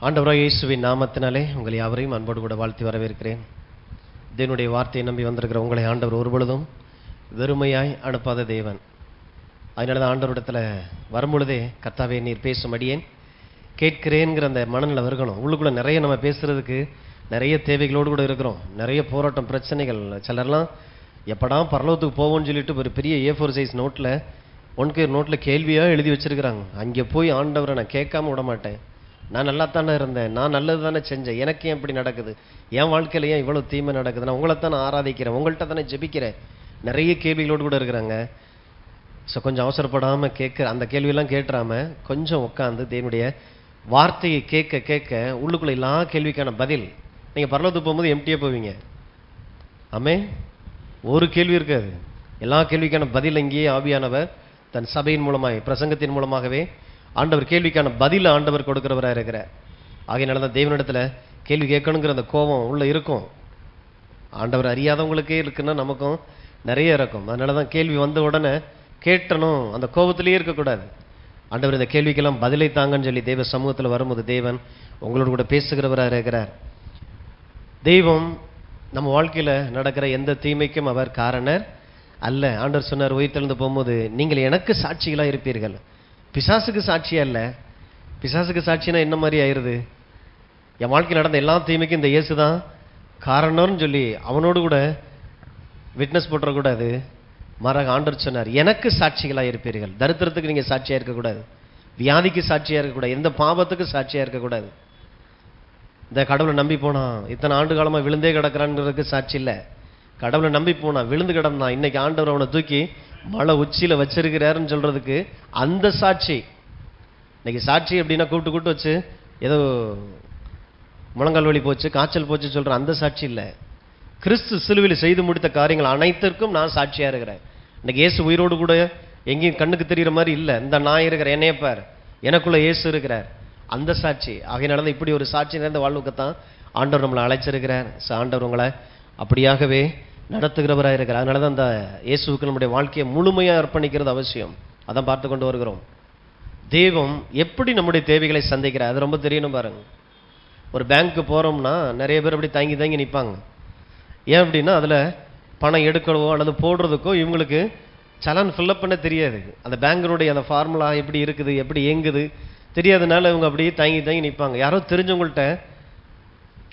ஆண்டவராகிய இயேசுவின் நாமத்தினாலே உங்களை யாவரையும் அன்போடு கூட வாழ்த்தி வரவேற்கிறேன். தேவனுடைய வார்த்தையை நம்பி வந்திருக்கிற உங்களை ஆண்டவர் ஒருபொழுதும் வெறுமையாய் அனுப்பாத தேவன். அதனால தான் ஆண்டவரிடத்தில் வரும்பொழுதே கர்த்தாவே நீர் பேசும் அடியேன் கேட்கிறேங்கிற அந்த மனநிலை இருக்கணும். உள்ளுக்குள்ளே நிறைய நம்ம பேசுகிறதுக்கு நிறைய தேவைகளோடு கூட இருக்கிறோம். நிறைய போராட்டம், பிரச்சனைகள். சிலர்லாம் எப்படா பரலோகத்துக்கு போவோம்னு சொல்லிட்டு ஒரு பெரிய A4 சைஸ் நோட்டில் நோட்டில் கேள்வியாக எழுதி வச்சுருக்கிறாங்க. அங்கே போய் ஆண்டவரை நான் கேட்காம விட மாட்டேன், நான் நல்லா தானே இருந்தேன், நான் நல்லது தானே செஞ்சேன், எனக்கு ஏன் இப்படி நடக்குது, என் வாழ்க்கையில் ஏன் இவ்வளோ தீமை நடக்குது, நான் உங்களைத்தான் நான் ஆராதிக்கிறேன், உங்கள்கிட்ட தானே ஜெபிக்கிறேன், நிறைய கேள்விகளோடு கூட இருக்கிறாங்க. ஸோ கொஞ்சம் அவசரப்படாமல் அந்த கேள்வியெல்லாம் கேட்டுறாம கொஞ்சம் உட்காந்து தேவனுடைய வார்த்தையை கேட்க கேட்க உள்ளுக்குள்ளே எல்லா கேள்விக்கான பதில். நீங்கள் பரலோகத்துக்கு போகும்போது எம்டியாக போவீங்க. ஆமே, ஒரு கேள்வி இருக்காது. எல்லா கேள்விக்கான பதில் இங்கேயே ஆவியானவர் தன் சபையின் மூலமாக, பிரசங்கத்தின் மூலமாகவே ஆண்டவர் கேள்விக்கான பதில் ஆண்டவர் கொடுக்கிறவராக இருக்கிறார். ஆகையினால தான் தேவனிடத்தில் கேள்வி கேட்கணுங்கிற அந்த கோபம் உள்ளே இருக்கும். ஆண்டவர் அறியாதவங்களுக்கே இருக்குன்னா நமக்கும் நிறைய இருக்கும். அதனால தான் கேள்வி வந்த உடனே கேட்டணும், அந்த கோபத்திலேயே இருக்கக்கூடாது. ஆண்டவர் இந்த கேள்விக்கெல்லாம் பதிலை தாங்கன்னு சொல்லி தேவ சமூகத்தில் வரும்போது தேவன் உங்களோட கூட பேசுகிறவராக இருக்கிறார். தெய்வம் நம்ம வாழ்க்கையில் நடக்கிற எந்த தீமைக்கும் அவர் காரணர் அல்ல. ஆண்டவர் சொன்னார், உயிர்த்தெழுந்து போகும்போது நீங்கள் எனக்கு சாட்சிகளாக இருப்பீர்கள். பிசாசுக்கு சாட்சியா இல்லை. பிசாசுக்கு சாட்சினா என்ன மாதிரி ஆயிடுது? என் வாழ்க்கையில் நடந்த எல்லா தீமைக்கும் இந்த இயேசு தான் காரணம்னு சொல்லி அவனோடு கூட விட்னஸ் போட்டுறக்கூடாது. மாறாக ஆண்டவர் சொன்னார், எனக்கு சாட்சிகளாக இருப்பீர்கள். தரித்திரத்துக்கு நீங்கள் சாட்சியாக இருக்கக்கூடாது, வியாதிக்கு சாட்சியாக இருக்கக்கூடாது, எந்த பாவத்துக்கு சாட்சியாக இருக்கக்கூடாது. இந்த கடவுளை நம்பி போனான், இத்தனை ஆண்டு காலமாக விழுந்தே கிடக்கிறான்றதுக்கு சாட்சி இல்லை. கடவுளை நம்பி போனான், விழுந்து கிடந்தான், இன்னைக்கு ஆண்டவர் அவனை தூக்கி மலை உச்சியில் வச்சிருக்கிறாருன்னு சொல்றதுக்கு அந்த சாட்சி. இன்னைக்கு சாட்சி எப்படின்னா கூப்பிட்டு வச்சு ஏதோ முழங்கால் வலி போச்சு, காய்ச்சல் போச்சு சொல்ற அந்த சாட்சி இல்லை. கிறிஸ்து சிலுவையில் செய்து முடித்த காரியங்கள் அனைத்திற்கும் நான் சாட்சியா இருக்கிறேன். இன்னைக்கு இயேசு உயிரோடு கூட எங்கேயும் கண்ணுக்கு தெரிகிற மாதிரி இல்லை. இந்த நான் இருக்கிறேன், என்னைய பார், எனக்குள்ள இயேசு இருக்கிறார், அந்த சாட்சி. ஆகையினால தான் இப்படி ஒரு சாட்சி நிறைந்த வாழ்வுக்குத்தான் ஆண்டவர் நம்மளை அழைச்சிருக்கிறார். ஆண்டவர் உங்களை அப்படியாகவே நடத்துகிறவராக இருக்கிறார். அதனால தான் அந்த இயேசுவுக்கு நம்முடைய வாழ்க்கையை முழுமையாக அர்ப்பணிக்கிறது அவசியம். அதான் பார்த்து கொண்டு வருகிறோம். தெய்வம் எப்படி நம்முடைய தேவைகளை சந்திக்கிறார் அது ரொம்ப தெரியணும் பாருங்க. ஒரு பேங்க்கு போகிறோம்னா நிறைய பேர் அப்படி தங்கி நிற்பாங்க. ஏன் அப்படின்னா அதில் பணம் எடுக்கவோ அல்லது போடுறதுக்கோ இவங்களுக்கு சலான் ஃபில்லப் பண்ண தெரியாது. அந்த பேங்கினுடைய அந்த ஃபார்முலா எப்படி இருக்குது, எப்படி இயங்குது தெரியாதனால இவங்க அப்படியே தங்கி நிற்பாங்க. யாரோ தெரிஞ்சவங்கள்ட்ட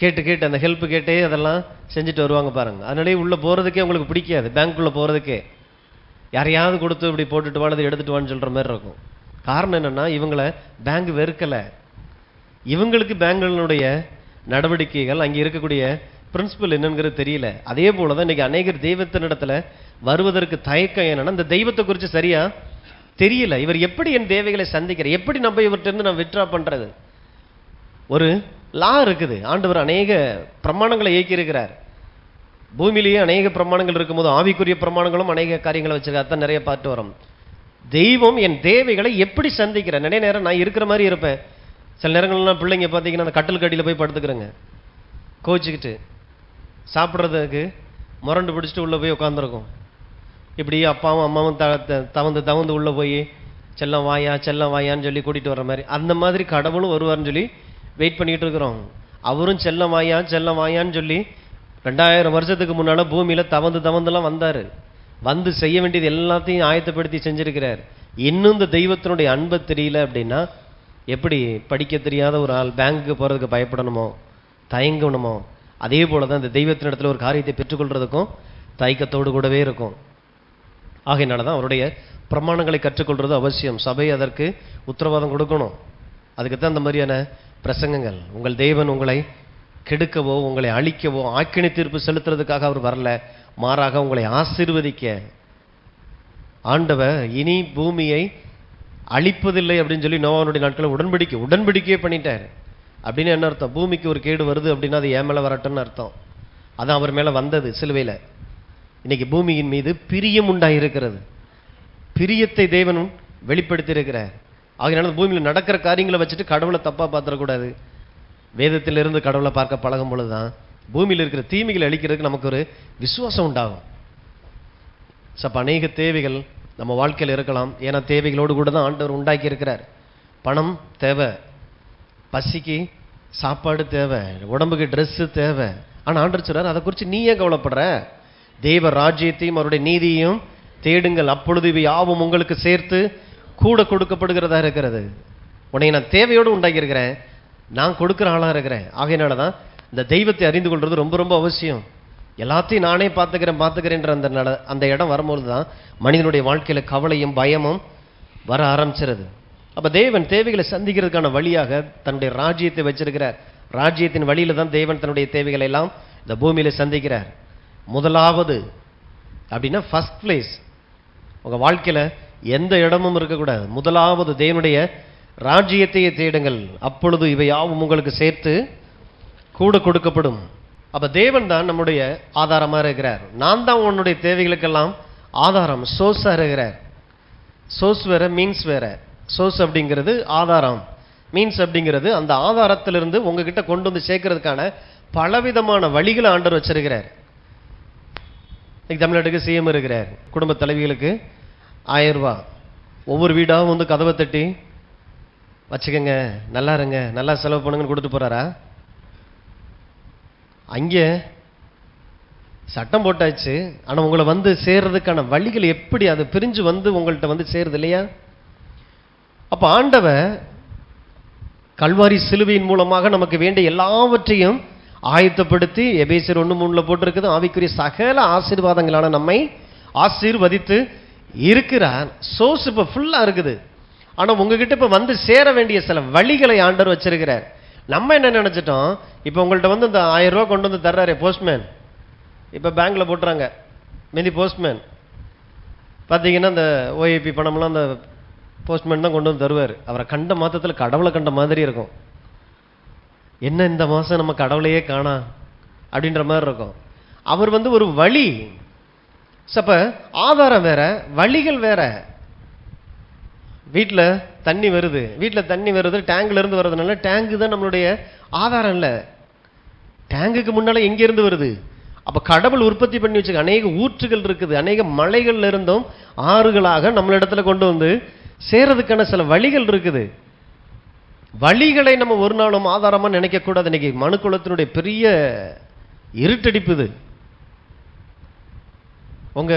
கேட்டு அந்த ஹெல்ப் கேட்டே அதெல்லாம் செஞ்சுட்டு வருவாங்க பாருங்க. அதனாலே உள்ளே போகிறதுக்கே அவங்களுக்கு பிடிக்காது. பேங்க்குள்ளே போகிறதுக்கே யாரையாவது கொடுத்து இப்படி போட்டுட்டு வாழது எடுத்துட்டு வான்னு சொல்கிற மாதிரி இருக்கும். காரணம் என்னென்னா இவங்களை பேங்க் வெறுக்கலை. இவங்களுக்கு பேங்குகளுடைய நடவடிக்கைகள், அங்கே இருக்கக்கூடிய பிரின்சிபல் என்னங்கிறது தெரியல. அதே போல தான் இன்றைக்கி அநேகர் தெய்வத்தினிடத்தில் வருவதற்கு தயக்கம். என்னென்னா இந்த தெய்வத்தை குறித்து சரியாக தெரியல. இவர் எப்படி என் தேவைகளை சந்திக்கிறார், எப்படி நம்ம இவர்கிட்ட நான் வித்ட்ரா பண்ணுறது. ஒரு லா இருக்குது. ஆண்டவர் அநேக பிரமாணங்களை இயக்கியிருக்கிறார். பூமியிலேயே அநேக பிரமாணங்கள் இருக்கும்போது ஆவிக்குரிய பிரமாணங்களும் அநேக காரியங்களை வச்சிருக்காரு. தான் நிறைய பார்த்து வரோம். தெய்வம் என் தேவைகளை எப்படி சந்திக்கிறேன். நிறைய நேரம் நான் இருக்கிற மாதிரி இருப்பேன். சில நேரங்கள்லாம் பிள்ளைங்க பார்த்தீங்கன்னா அந்த கட்டில் கடியில் போய் படுத்துக்கிறேங்க, கோச்சிக்கிட்டு சாப்பிட்றதுக்கு முரண்டு பிடிச்சிட்டு உள்ளே போய் உட்காந்துருக்கும். இப்படி அப்பாவும் அம்மாவும் தவந்து உள்ளே போய் செல்லம் வாயான்னு சொல்லி கூட்டிகிட்டு வர்ற மாதிரி, அந்த மாதிரி கடவுளும் வருவார்னு சொல்லி வெயிட் பண்ணிகிட்டு இருக்கிறோம். அவரும் செல்லம் வாயான்னு சொல்லி 2000 வருஷத்துக்கு முன்னால் பூமியில் தவந்துலாம் வந்தார். வந்து செய்ய வேண்டியது எல்லாத்தையும் ஆயத்தப்படுத்தி செஞ்சிருக்கிறார். இன்னும் இந்த தெய்வத்தினுடைய அன்பை தெரியல அப்படின்னா எப்படி படிக்க தெரியாத ஒரு ஆள் பேங்க்குக்கு போகிறதுக்கு பயப்படணுமோ, தயங்கணுமோ, அதே போல தான் இந்த தெய்வத்தினிடத்தில் ஒரு காரியத்தை பெற்றுக்கொள்றதுக்கும் தயக்கத்தோடு கூடவே இருக்கும். ஆகையினால தான் அவருடைய பிரமாணங்களை கற்றுக்கொள்வது அவசியம். சபை அதற்கு உத்தரவாதம் கொடுக்கணும். அதுக்குத்தான் இந்த மாதிரியான பிரசங்கங்கள். உங்கள் தேவன் உங்களை கெடுக்கவோ உங்களை அழிக்கவோ ஆக்கினை தீர்ப்பு செலுத்துறதுக்காக அவர் வரல, மாறாக உங்களை ஆசீர்வதிக்க. ஆண்டவர் இனி பூமியை அழிப்பதில்லை அப்படின்னு சொல்லி நோவாவுடைய நாட்களில் உடன்படிக்கையே பண்ணிட்டார். அப்படின்னு என்ன அர்த்தம்? பூமிக்கு ஒரு கேடு வருது அப்படின்னா அது ஏன் மேலே வரட்டும்னு அர்த்தம். அதான் அவர் மேலே வந்தது சிலுவையில். இன்னைக்கு பூமியின் மீது பிரியம் உண்டாயிருக்கிறது. பிரியத்தை தேவன் வெளிப்படுத்தி இருக்கிறார். ஆகையினால பூமியில் நடக்கிற காரியங்களை வச்சுட்டு கடவுளை தப்பாக பார்த்துடக்கூடாது. வேதத்திலிருந்து கடவுளை பார்க்க பழகும் பொழுது தான் பூமியில் இருக்கிற தீமைகளை அழிக்கிறதுக்கு நமக்கு ஒரு விசுவாசம் உண்டாகும். அப்போ அநேக தேவைகள் நம்ம வாழ்க்கையில் இருக்கலாம். ஏன்னா தேவைகளோடு கூட தான் ஆண்டவர் உண்டாக்கி இருக்கிறார். பணம் தேவை, பசிக்கு சாப்பாடு தேவை, உடம்புக்கு ட்ரெஸ்ஸு தேவை. ஆனால் ஆண்டவர் சொல்றார், அதை குறித்து நீ ஏன் கவலைப்படுற? தேவ ராஜ்யத்தையும் அவருடைய நீதியையும் தேடுங்கள், அப்பொழுது இவை யாவும் உங்களுக்கு சேர்த்து கூட கொடுக்கப்படுகிறதா இருக்கிறது. உன்னை நான் தேவையோடு உண்டாக்கியிருக்கிறேன், நான் கொடுக்குற ஆளாக இருக்கிறேன். ஆகையினால தான் இந்த தெய்வத்தை அறிந்து கொள்வது ரொம்ப ரொம்ப அவசியம். எல்லாத்தையும் நானே பார்த்துக்கிறேன்ற அந்த இடம் வரும்போது தான் மனிதனுடைய வாழ்க்கையில் கவலையும் பயமும் வர ஆரம்பிச்சிருது. அப்போ தேவன் தேவைகளை சந்திக்கிறதுக்கான வழியாக தன்னுடைய ராஜ்யத்தை வச்சிருக்கிறார். ராஜ்யத்தின் வழியில தான் தேவன் தன்னுடைய தேவைகளை எல்லாம் இந்த பூமியில சந்திக்கிறார். முதலாவது அப்படின்னா ஃபர்ஸ்ட் பிளேஸ், உங்க வாழ்க்கையில எந்த இடமும் இருக்கக்கூடாது. முதலாவது தேவனுடைய ராஜ்யத்தையே தேடுங்கள், அப்பொழுது இவை யாவும் உங்களுக்கு சேர்த்து கூட கொடுக்கப்படும். அப்ப தேவன் தான் நம்முடைய ஆதாரமா இருக்கிறார். நான் தான் உன்னுடைய தேவைகளுக்கெல்லாம் ஆதாரம், சோர்ஸா இருக்கிறார். சோர்ஸ் வேற, மீன்ஸ் வேற. சோர்ஸ் அப்படிங்கிறது ஆதாரம், மீன்ஸ் அப்படிங்கிறது அந்த ஆதாரத்திலிருந்து உங்ககிட்ட கொண்டு வந்து சேர்க்கறதுக்கான பலவிதமான வழிகளை ஆண்டவர் வச்சிருக்கிறார். தமிழ்நாட்டுக்கு சிஎம் இருக்கிறார், குடும்ப தலைவிகளுக்கு 1000 ரூபாய் ஒவ்வொரு வீடாகவும் வந்து கதவை தட்டி வச்சுக்கோங்க, நல்லா இருங்க, நல்லா செலவு பண்ணுங்கன்னு கொடுத்துட்டு போறாரா? அங்கே சட்டம் போட்டாச்சு, ஆனால் உங்களை வந்து சேர்றதுக்கான வழிகள் எப்படி அது பிரிஞ்சு வந்து உங்கள்கிட்ட வந்து சேருது இல்லையா? அப்போ ஆண்டவர் கல்வாரி சிலுவையின் மூலமாக நமக்கு வேண்டிய எல்லாவற்றையும் ஆயத்தப்படுத்தி எபேசியர் 1:3 போட்டிருக்குது, ஆவிக்குரிய சகல ஆசீர்வாதங்களான நம்மை ஆசீர்வதித்து இருக்கிறார். சோர்ஸ் இப்போ ஃபுல்லாக இருக்குது. ஆனால் உங்ககிட்ட இப்போ வந்து சேர வேண்டிய சில வழிகளை ஆண்டவர் வச்சிருக்கிறார். நம்ம என்ன நினைச்சிட்டோம், இப்போ உங்கள்கிட்ட வந்து இந்த 1000 ரூபா கொண்டு வந்து தர்றாரு போஸ்ட்மேன், இப்போ பேங்க்ல போட்டுறாங்க, மீதி போஸ்ட்மேன் பார்த்தீங்கன்னா இந்த ஓஏபி பணம்லாம் அந்த போஸ்ட்மேன் தான் கொண்டு வந்து தருவார். அவரை கண்ட மாதத்தில் கடவுளை கண்ட மாதிரி இருக்கும். என்ன இந்த மாதம் நம்ம கடவுளையே காணா அப்படின்ற மாதிரி இருக்கும். அவர் வந்து ஒரு வழி. அப்ப ஆதாரம் வேற, வழிகள் வேற. வீட்டில் தண்ணி வருது, டேங்க்ல இருந்து வர்றதுனால டேங்கு தான் நம்மளுடைய ஆதாரம் இல்லை. டேங்குக்கு முன்னால எங்க இருந்து வருது? அப்ப கடவுள் உற்பத்தி பண்ணி வச்சுக்க அநேக ஊற்றுகள் இருக்குது, அநேக மலைகள்ல இருந்தும் ஆறுகளாக நம்மளிடத்துல கொண்டு வந்து சேர்றதுக்கான சில வழிகள் இருக்குது. வழிகளை நம்ம ஒரு நாளும் ஆதாரமா நினைக்க கூடாது. இன்னைக்கு மனுக்குலத்தினுடைய பெரிய இருட்டடிப்புது. உங்க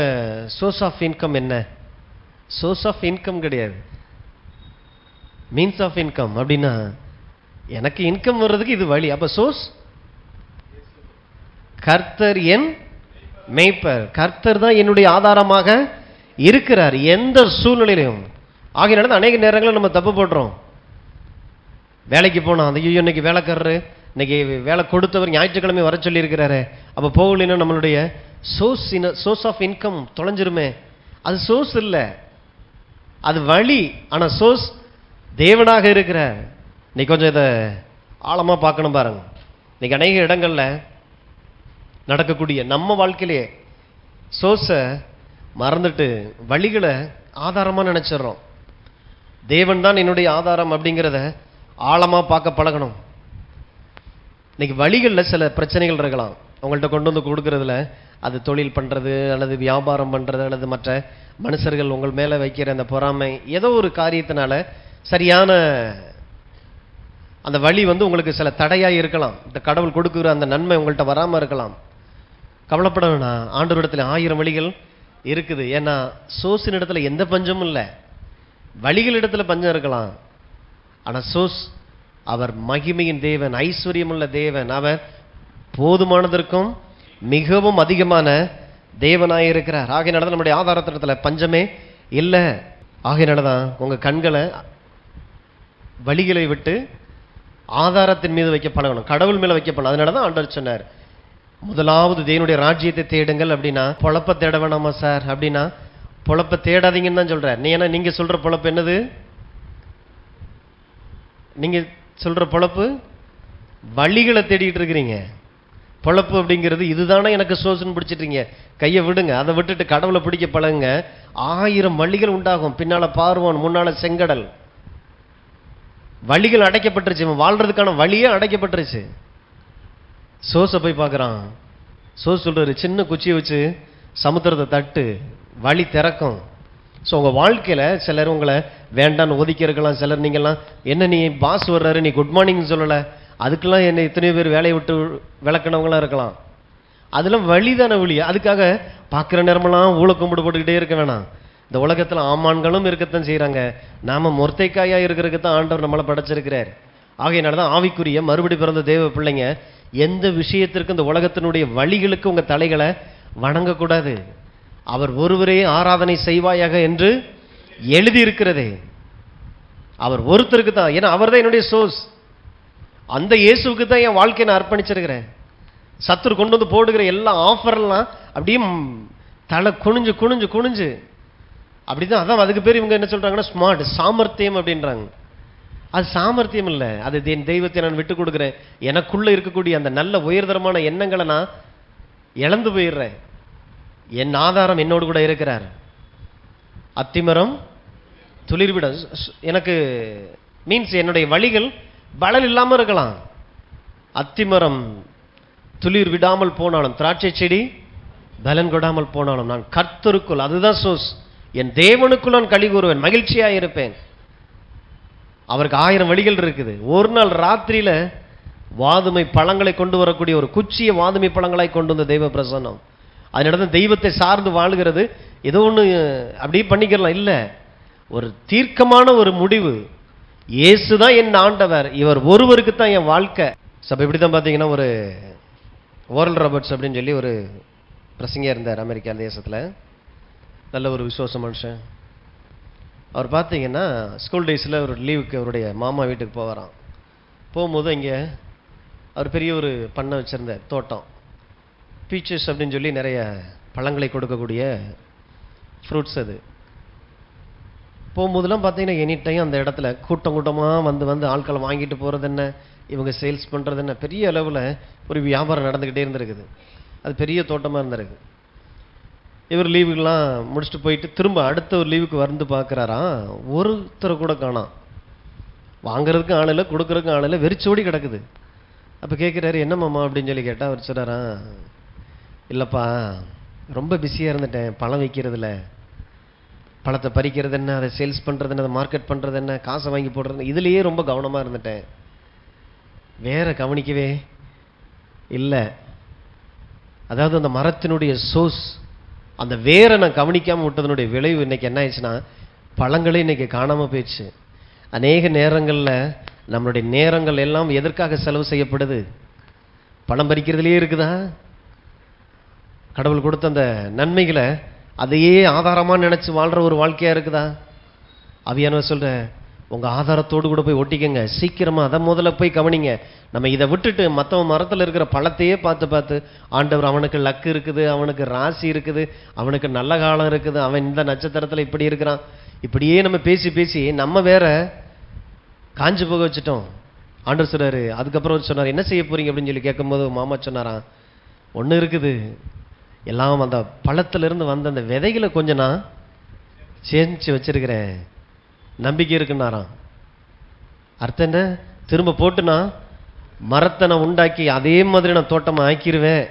சோர்ஸ் ஆஃப் இன்கம் என்ன? சோர்ஸ் ஆஃப் இன்கம் கிடையாது, மீன்ஸ் ஆஃப் இன்கம். அப்படின்னா எனக்கு இன்கம் வர்றதுக்கு இது வழி. அப்ப சோர்ஸ் கர்த்தர் என் மேய்ப்பர், கர்த்தர் தான் என்னுடைய ஆதாரமாக இருக்கிறார் எந்த சூழ்நிலையிலும். ஆகையினால அநேக நேரங்களில் நம்ம தப்பு போடுறோம். வேலைக்கு போனோம், அந்த ஐயோ இன்னைக்கு வேலைக்காரரு, இன்னைக்கு வேலை கொடுத்தவர் ஞாயிற்றுக்கிழமை வர சொல்லி இருக்கிறாரு, அப்போ போகலைன்னா நம்மளுடைய சோர்ஸ் ஆஃப் இன்கம் தொலைஞ்சிருமே. அது சோர்ஸ் இல்லை, அது வழி. ஆனால் சோர்ஸ் தேவனாக இருக்கிறார். இன்னைக்கு கொஞ்சம் இதை ஆழமாக பார்க்கணும் பாருங்க. இன்னைக்கு அநேக இடங்கள்ல நடக்கக்கூடிய நம்ம வாழ்க்கையிலே சோர்ஸை மறந்துட்டு வழிகளை ஆதாரமாக நினைச்சிடறோம். தேவன் தான் என்னுடைய ஆதாரம் அப்படிங்கிறத ஆழமாக பார்க்க பழகணும். இன்னைக்கு வழிகளில் சில பிரச்சனைகள் இருக்கலாம். அவங்கள்ட்ட கொண்டு வந்து கொடுக்கறதுல, அது தொழில் பண்ணுறது அல்லது வியாபாரம் பண்ணுறது அல்லது மற்ற மனுஷர்கள் உங்கள் மேலே வைக்கிற அந்த பொறாமை, ஏதோ ஒரு காரியத்தினால சரியான அந்த வழி வந்து உங்களுக்கு சில தடையாக இருக்கலாம். இந்த கடவுள் கொடுக்குற அந்த நன்மை உங்கள்கிட்ட வராமல் இருக்கலாம். கவலைப்பட வேணாம், ஆண்டவரிடத்துல 1000 வழிகள் இருக்குது. ஏன்னா சோர்ஸின் இடத்துல எந்த பஞ்சமும் இல்லை. வழிகள் இடத்துல பஞ்சம் இருக்கலாம், ஆனால் சோர்ஸ் அவர் மகிமையின் தேவன், ஐஸ்வர்யமுள்ள தேவன். அவர் போதுமானதற்கும் மிகவும் அதிகமான தேவனாயிருக்கிறார். ஆகையினால நம்முடைய ஆதாரத்திடத்துல பஞ்சமே இல்லை. ஆகையினால தான் உங்க கண்களை வழிகளை விட்டு ஆதாரத்தின் மீது வைக்க பழகணும், கடவுள் மேல வைக்க பழகணும். அதனால தான் ஆண்டவர் சொன்னார், முதலாவது தேவனுடைய ராஜ்யத்தை தேடுங்கள். அப்படின்னா பொழப்ப தேட வேணாமா சார்? அப்படின்னா பொழப்ப தேடாதீங்கன்னு தான் சொல்றார். ஏன்னா நீங்க சொல்ற பொழப்பு என்னது? நீங்க சொல்ற பொழப்பு வழிகளை தேடிட்டு இருக்கிறீங்க. பொழப்பு அப்படிங்கிறது இதுதானே எனக்கு சோர்ஸ்னு பிடிச்சிட்டீங்க, கையை விடுங்க. அதை விட்டுட்டு கடவுளை பிடிக்க பழகுங்க. 1000 வழிகள் உண்டாகும். பின்னால பார்வோன், முன்னால செங்கடல். வழிகள் அடைக்கப்பட்டுருச்சு, வாழ்றதுக்கான வழியே அடைக்கப்பட்டுருச்சு. சோர்ஸை போய் பார்க்குறான். சோர்ஸ் சொல்றாரு, சின்ன குச்சியை வச்சு சமுத்திரத்தை தட்டு, வழி திறக்கும். ஸோ உங்கள் வாழ்க்கையில் சிலர் உங்களை வேண்டான்னு ஒதுக்கி இருக்கலாம். சிலர் நீங்கள்லாம் என்ன நீ பாஸ் வர்றாரு, நீ குட் மார்னிங் சொல்லலை, அதுக்கெல்லாம் என்ன எத்தனையோ பேர் வேலையை விட்டு விளக்கினவங்களாம் இருக்கலாம். அதெல்லாம் வழிதான வழி. அதுக்காக பார்க்குற நேரமெல்லாம் ஊழ கும்பிடு போட்டுக்கிட்டே இருக்க வேணாம். இந்த உலகத்தில் ஆமான்களும் இருக்கத்தான் செய்கிறாங்க. நாம் மொர்த்தைக்காயாக இருக்கிறதுக்கு தான் ஆண்டவர் நம்மளை படைச்சிருக்கிறார். ஆகையினால தான் ஆவிக்குரிய மறுபடி பிறந்த தேவ பிள்ளைங்க எந்த விஷயத்திற்கு இந்த உலகத்தினுடைய வழிகளுக்கு உங்கள் தலைகளை வணங்கக்கூடாது. அவர் ஒருவரே ஆராதனை செய்வாயாக என்று எழுதியிருக்கிறதே. அவர் ஒருத்தருக்கு தான். ஏன்னா அவர் தான் என்னுடைய சோர்ஸ். அந்த இயேசுவுக்கு தான் என் வாழ்க்கையை நான் அர்ப்பணிச்சிருக்கிறேன். சத்துரு கொண்டு வந்து போடுகிற எல்லா ஆஃபர்லாம் அப்படியே தலை குனிஞ்சு குனிஞ்சு குனிஞ்சு அப்படிதான். அதான் அதுக்கு பேர் இவங்க என்ன சொல்றாங்கன்னா ஸ்மார்ட், சாமர்த்தியம் அப்படின்றாங்க. அது சாமர்த்தியம் இல்லை, அது என் தெய்வத்தை நான் விட்டு கொடுக்குறேன். எனக்குள்ள இருக்கக்கூடிய அந்த நல்ல உயர்தரமான எண்ணங்களை நான் இழந்து போயிடுறேன். என் ஆதாரம் என்னோடு கூட இருக்கிறார். அத்திமரம் துளிர்விட எனக்கு மீன்ஸ் என்னுடைய வழிகள் பலன் இல்லாமல் இருக்கலாம். அத்திமரம் துளிர் விடாமல் போனாலும், திராட்சை செடி பலன் கொடாமல் போனாலும் நான் கர்த்தருக்குள், அதுதான் சோர்ஸ், என் தேவனுக்குள் நான் களி கூறுவேன், மகிழ்ச்சியாக இருப்பேன். அவருக்கு 1000 வழிகள் இருக்குது. ஒரு நாள் ராத்திரியில வாதுமை பழங்களை கொண்டு வரக்கூடிய ஒரு குச்சிய வாதுமை பழங்களாய் கொண்டு வந்த தெய்வ பிரசன்னம். அதனால தெய்வத்தை சார்ந்து வாழ்கிறது ஏதோ ஒன்று அப்படி பண்ணிக்கலாம் இல்லை, ஒரு தீர்க்கமான ஒரு முடிவு. இயேசுதான் என் ஆண்டவர், இவர் ஒருவருக்கு தான் என் வாழ்க்கை. சப்ப இப்படி தான் பார்த்தீங்கன்னா ஒரு ஓரல் ராபர்ட்ஸ் அப்படின்னு சொல்லி ஒரு பிரசங்கியா இருந்தார் அமெரிக்கா தேசத்தில். நல்ல ஒரு விசுவாச மனுஷன். அவர் பார்த்தீங்கன்னா ஸ்கூல் டேஸில் ஒரு லீவுக்கு அவருடைய மாமா வீட்டுக்கு போவாராம். போகும்போது இங்கே அவர் பெரிய ஒரு பண்ணை வச்சுருந்த தோட்டம், பீச்சஸ் அப்படின்னு சொல்லி நிறைய பழங்களை கொடுக்கக்கூடிய ஃப்ரூட்ஸ். அது போகும்போதெல்லாம் பார்த்தீங்கன்னா எனி டைம் அந்த இடத்துல கூட்டம் கூட்டமாக வந்து ஆட்களை வாங்கிட்டு போகிறது என்ன, இவங்க சேல்ஸ் பண்ணுறது என்ன, பெரிய அளவில் ஒரு வியாபாரம் நடந்துக்கிட்டே இருந்திருக்குது. அது பெரிய தோட்டமாக இருந்திருக்கு. இவர் லீவுக்கெல்லாம் முடிச்சுட்டு போயிட்டு திரும்ப அடுத்த ஒரு லீவுக்கு வந்து பார்க்குறாராம். ஒருத்தரை கூட காணோம். வாங்கிறதுக்கு ஆள் இல்லை, கொடுக்குறதுக்கு ஆள் இல்லை, வெறிச்சோடி கிடக்குது. அப்போ கேட்குறாரு, என்ன மாமா அப்படின்னு சொல்லி கேட்டால் அவர் சொல்கிறாரா, இல்லைப்பா ரொம்ப பிஸியாக இருந்துட்டேன், பழம் வைக்கிறதில்ல, பழத்தை பறிக்கிறது என்ன, அதை சேல்ஸ் பண்ணுறது என்ன, அதை மார்க்கெட் பண்ணுறது என்ன, காசை வாங்கி போடுறது, இதுலேயே ரொம்ப கவனமாக இருந்துட்டேன், வேற கவனிக்கவே இல்லை. அதாவது அந்த மரத்தினுடைய சோர்ஸ், அந்த வேரை நான் கவனிக்காமல் விட்டதனுடைய விளைவு இன்னைக்கு என்ன ஆயிடுச்சுன்னா பழங்களே இன்னைக்கு காணாமல் போயிடுச்சு. அநேக நேரங்களில் நம்மளுடைய நேரங்கள் எல்லாம் எதற்காக செலவு செய்யப்படுது? பணம் பறிக்கிறதுலேயே இருக்குதா? கடவுள் கொடுத்த அந்த நன்மைகளை அதையே ஆதாரமாக நினச்சி வாழ்கிற ஒரு வாழ்க்கையாக இருக்குதா? அவியானவர் சொல்கிற, உங்கள் ஆதாரத்தோடு கூட போய் ஒட்டிக்கங்க, சீக்கிரமாக அதை முதல்ல போய் கவனிங்க. நம்ம இதை விட்டுட்டு மற்றவன் மரத்தில் இருக்கிற பழத்தையே பார்த்து ஆண்டவர் அவனுக்கு லக்கு இருக்குது, அவனுக்கு ராசி இருக்குது, அவனுக்கு நல்ல காலம் இருக்குது, அவன் இந்த நட்சத்திரத்தில் இப்படி இருக்கிறான், இப்படியே நம்ம பேசி நம்ம வேற காஞ்சு போக வச்சுட்டோம். ஆண்டவர் சொல்றாரு. அதுக்கப்புறம் சொன்னார், என்ன செய்ய போறீங்க அப்படின்னு சொல்லி கேட்கும்போது மாமா சொன்னாராம், ஒன்று இருக்குது, எல்லாம் அந்த பழத்திலிருந்து வந்த அந்த விதைகளை கொஞ்சம் நான் சேமிச்சு வச்சிருக்கிறேன், நம்பிக்கை இருக்குன்னாராம். அர்த்தம் என்ன? திரும்ப போட்டுனா மரத்தை நான் உண்டாக்கி அதே மாதிரி நான் தோட்டமாக ஆக்கிடுவேன்.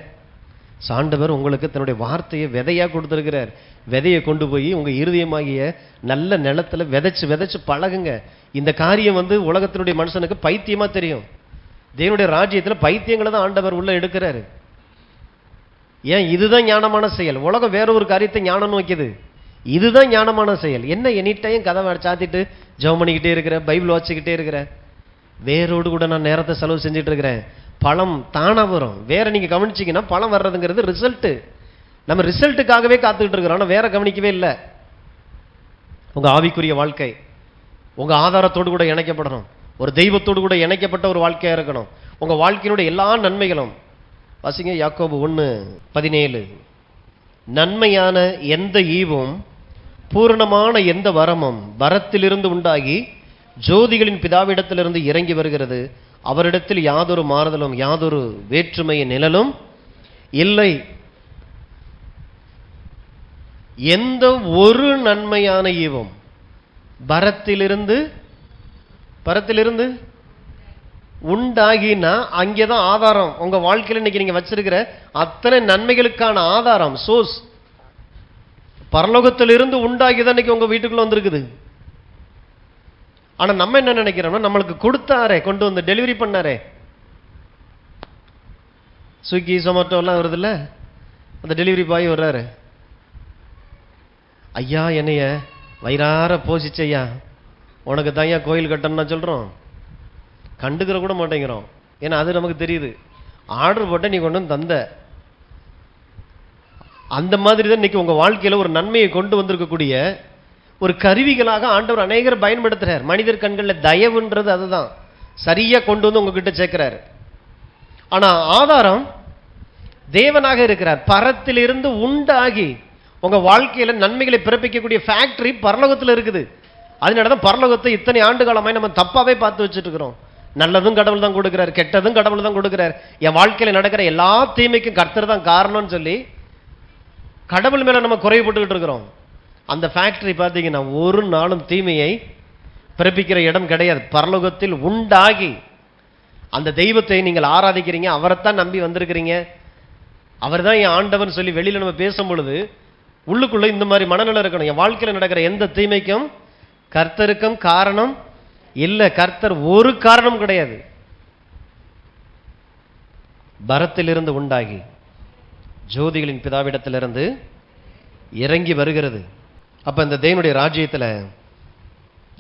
ஆண்டவர் உங்களுக்கு தன்னுடைய வார்த்தையை விதையாக கொடுத்துருக்கிறார். விதையை கொண்டு போய் உங்கள் இருதயமாகிய நல்ல நிலத்தில் விதைச்சு பழகுங்க. இந்த காரியம் உலகத்தினுடைய மனுஷனுக்கு பைத்தியமாக தெரியும். தேவனுடைய ராஜ்யத்தில் பைத்தியங்களை தான் ஆண்டவர் உள்ள எடுக்கிறாரு. ஏன்? இதுதான் ஞானமான செயல். உலகம் வேற ஒரு காரியத்தை ஞானம் நோக்கியது, இதுதான் ஞானமான செயல். என்ன எனி டைம் கதவை சாத்திட்டு ஜெபம் பண்ணிக்கிட்டே இருக்கிற, பைபிள் வாசிக்கிட்டே இருக்கிற, வேரோடு கூட நான் நேரத்தை செலவு செஞ்சுட்டு இருக்கிறேன், பழம் தானா வரும். வேற நீங்க கவனிச்சிங்கன்னா பழம் வர்றதுங்கிறது ரிசல்ட்டு. நம்ம ரிசல்ட்டுக்காகவே காத்துக்கிட்டு இருக்கிறோம், ஆனால் வேற கவனிக்கவே இல்லை. உங்க ஆவிக்குரிய வாழ்க்கை உங்க ஆதாரத்தோடு கூட இணைக்கப்படணும், ஒரு தெய்வத்தோடு கூட இணைக்கப்பட்ட ஒரு வாழ்க்கையா இருக்கணும். உங்க வாழ்க்கையினுடைய எல்லா நன்மைகளும் வாசிங்க, யாக்கோபு 1:17. நன்மையான எந்த ஈவும் பூரணமான எந்த வரமும் வரத்திலிருந்து உண்டாகி ஜோதிகளின் பிதாவிடத்திலிருந்து இறங்கி வருகிறது, அவரிடத்தில் யாதொரு மாறுதலும் யாதொரு வேற்றுமையின் நிழலும் இல்லை. எந்த ஒரு நன்மையான ஈவும் பரத்திலிருந்து உண்டாகினா அங்கேதான் ஆதாரம். உங்க வாழ்க்கையில் இன்னைக்கு நீங்க வச்சிருக்கிற அத்தனை நன்மைகளுக்கான ஆதாரம், சோர்ஸ் பரலோகத்திலிருந்து உண்டாகிதான் இன்னைக்கு உங்க வீட்டுக்குள்ள வந்திருக்குது. ஆனா நம்ம என்ன நினைக்கிறோம்னா, நம்மளுக்கு கொடுத்தாரே, கொண்டு வந்து டெலிவரி பண்ணாரே, ஸ்விக்கி சொமேட்டோலாம் வருதுல்ல, அந்த டெலிவரி பாய் வர்றாரு. ஐயா என்னைய வயிறார போசிச்சையா, உனக்கு தான் ஐயா கோயில் கட்டணும்னா சொல்கிறோம், கண்டுக்கிற கூட மாட்டேங்கிறோம். ஏன்னா அது நமக்கு தெரியுது, ஆர்டர் போட்ட நீ கொண்டு வந்து தந்த. அந்த மாதிரி தான் இன்னைக்கு உங்கள் வாழ்க்கையில் ஒரு நன்மையை கொண்டு வந்திருக்கக்கூடிய ஒரு கருவிகளாக ஆண்டவர் அநேகர் பயன்படுத்துகிறார். மனிதர் கண்களில் தயவுன்றது அதுதான், சரியாக கொண்டு வந்து உங்ககிட்ட சேர்க்கிறார். ஆனால் ஆதாரம் தேவனாக இருக்கிறார். பரத்திலிருந்து உண்டாகி உங்க வாழ்க்கையில நன்மைகளை பிறப்பிக்கக்கூடிய ஃபேக்டரி பரலோகத்தில் இருக்குது. அதனால தான் பரலோகத்தை இத்தனை ஆண்டு காலமாய் நம்ம தப்பாவே பார்த்து வச்சுட்டு இருக்கிறோம். நல்லதும் கடவுள் தான் கொடுக்கிறார், கெட்டதும் கடவுள் தான் கொடுக்கிறார். என் வாழ்க்கையில் நடக்கிற எல்லா தீமைக்கும் கர்த்தர் தான் காரணம்னு சொல்லி கடவுள் மேல நம்ம குறைபட்டுக்கிட்டு இருக்கிறோம். அந்த ஃபேக்டரி பார்த்தீங்கன்னா ஒரு நாளும் தீமையை பிறப்பிக்கிற இடம் கிடையாது. பரலோகத்தில் உண்டாகி அந்த தெய்வத்தை நீங்கள் ஆராதிக்கிறீங்க, அவரைத்தான் நம்பி வந்திருக்கிறீங்க, அவர் தான் என் ஆண்டவன் சொல்லி வெளியில் நம்ம பேசும் பொழுது உள்ளுக்குள்ள இந்த மாதிரி மனநிலை இருக்கணும். என் வாழ்க்கையில் நடக்கிற எந்த தீமைக்கும் கர்த்தருக்கும் காரணம் இல்லை, கர்த்தர் ஒரு காரணம் கிடையாது. பரத்திலிருந்து உண்டாகி ஜோதிகளின் பிதாவிடத்திலிருந்து இறங்கி வருகிறது. அப்ப இந்த தேவனுடைய ராஜ்யத்தில்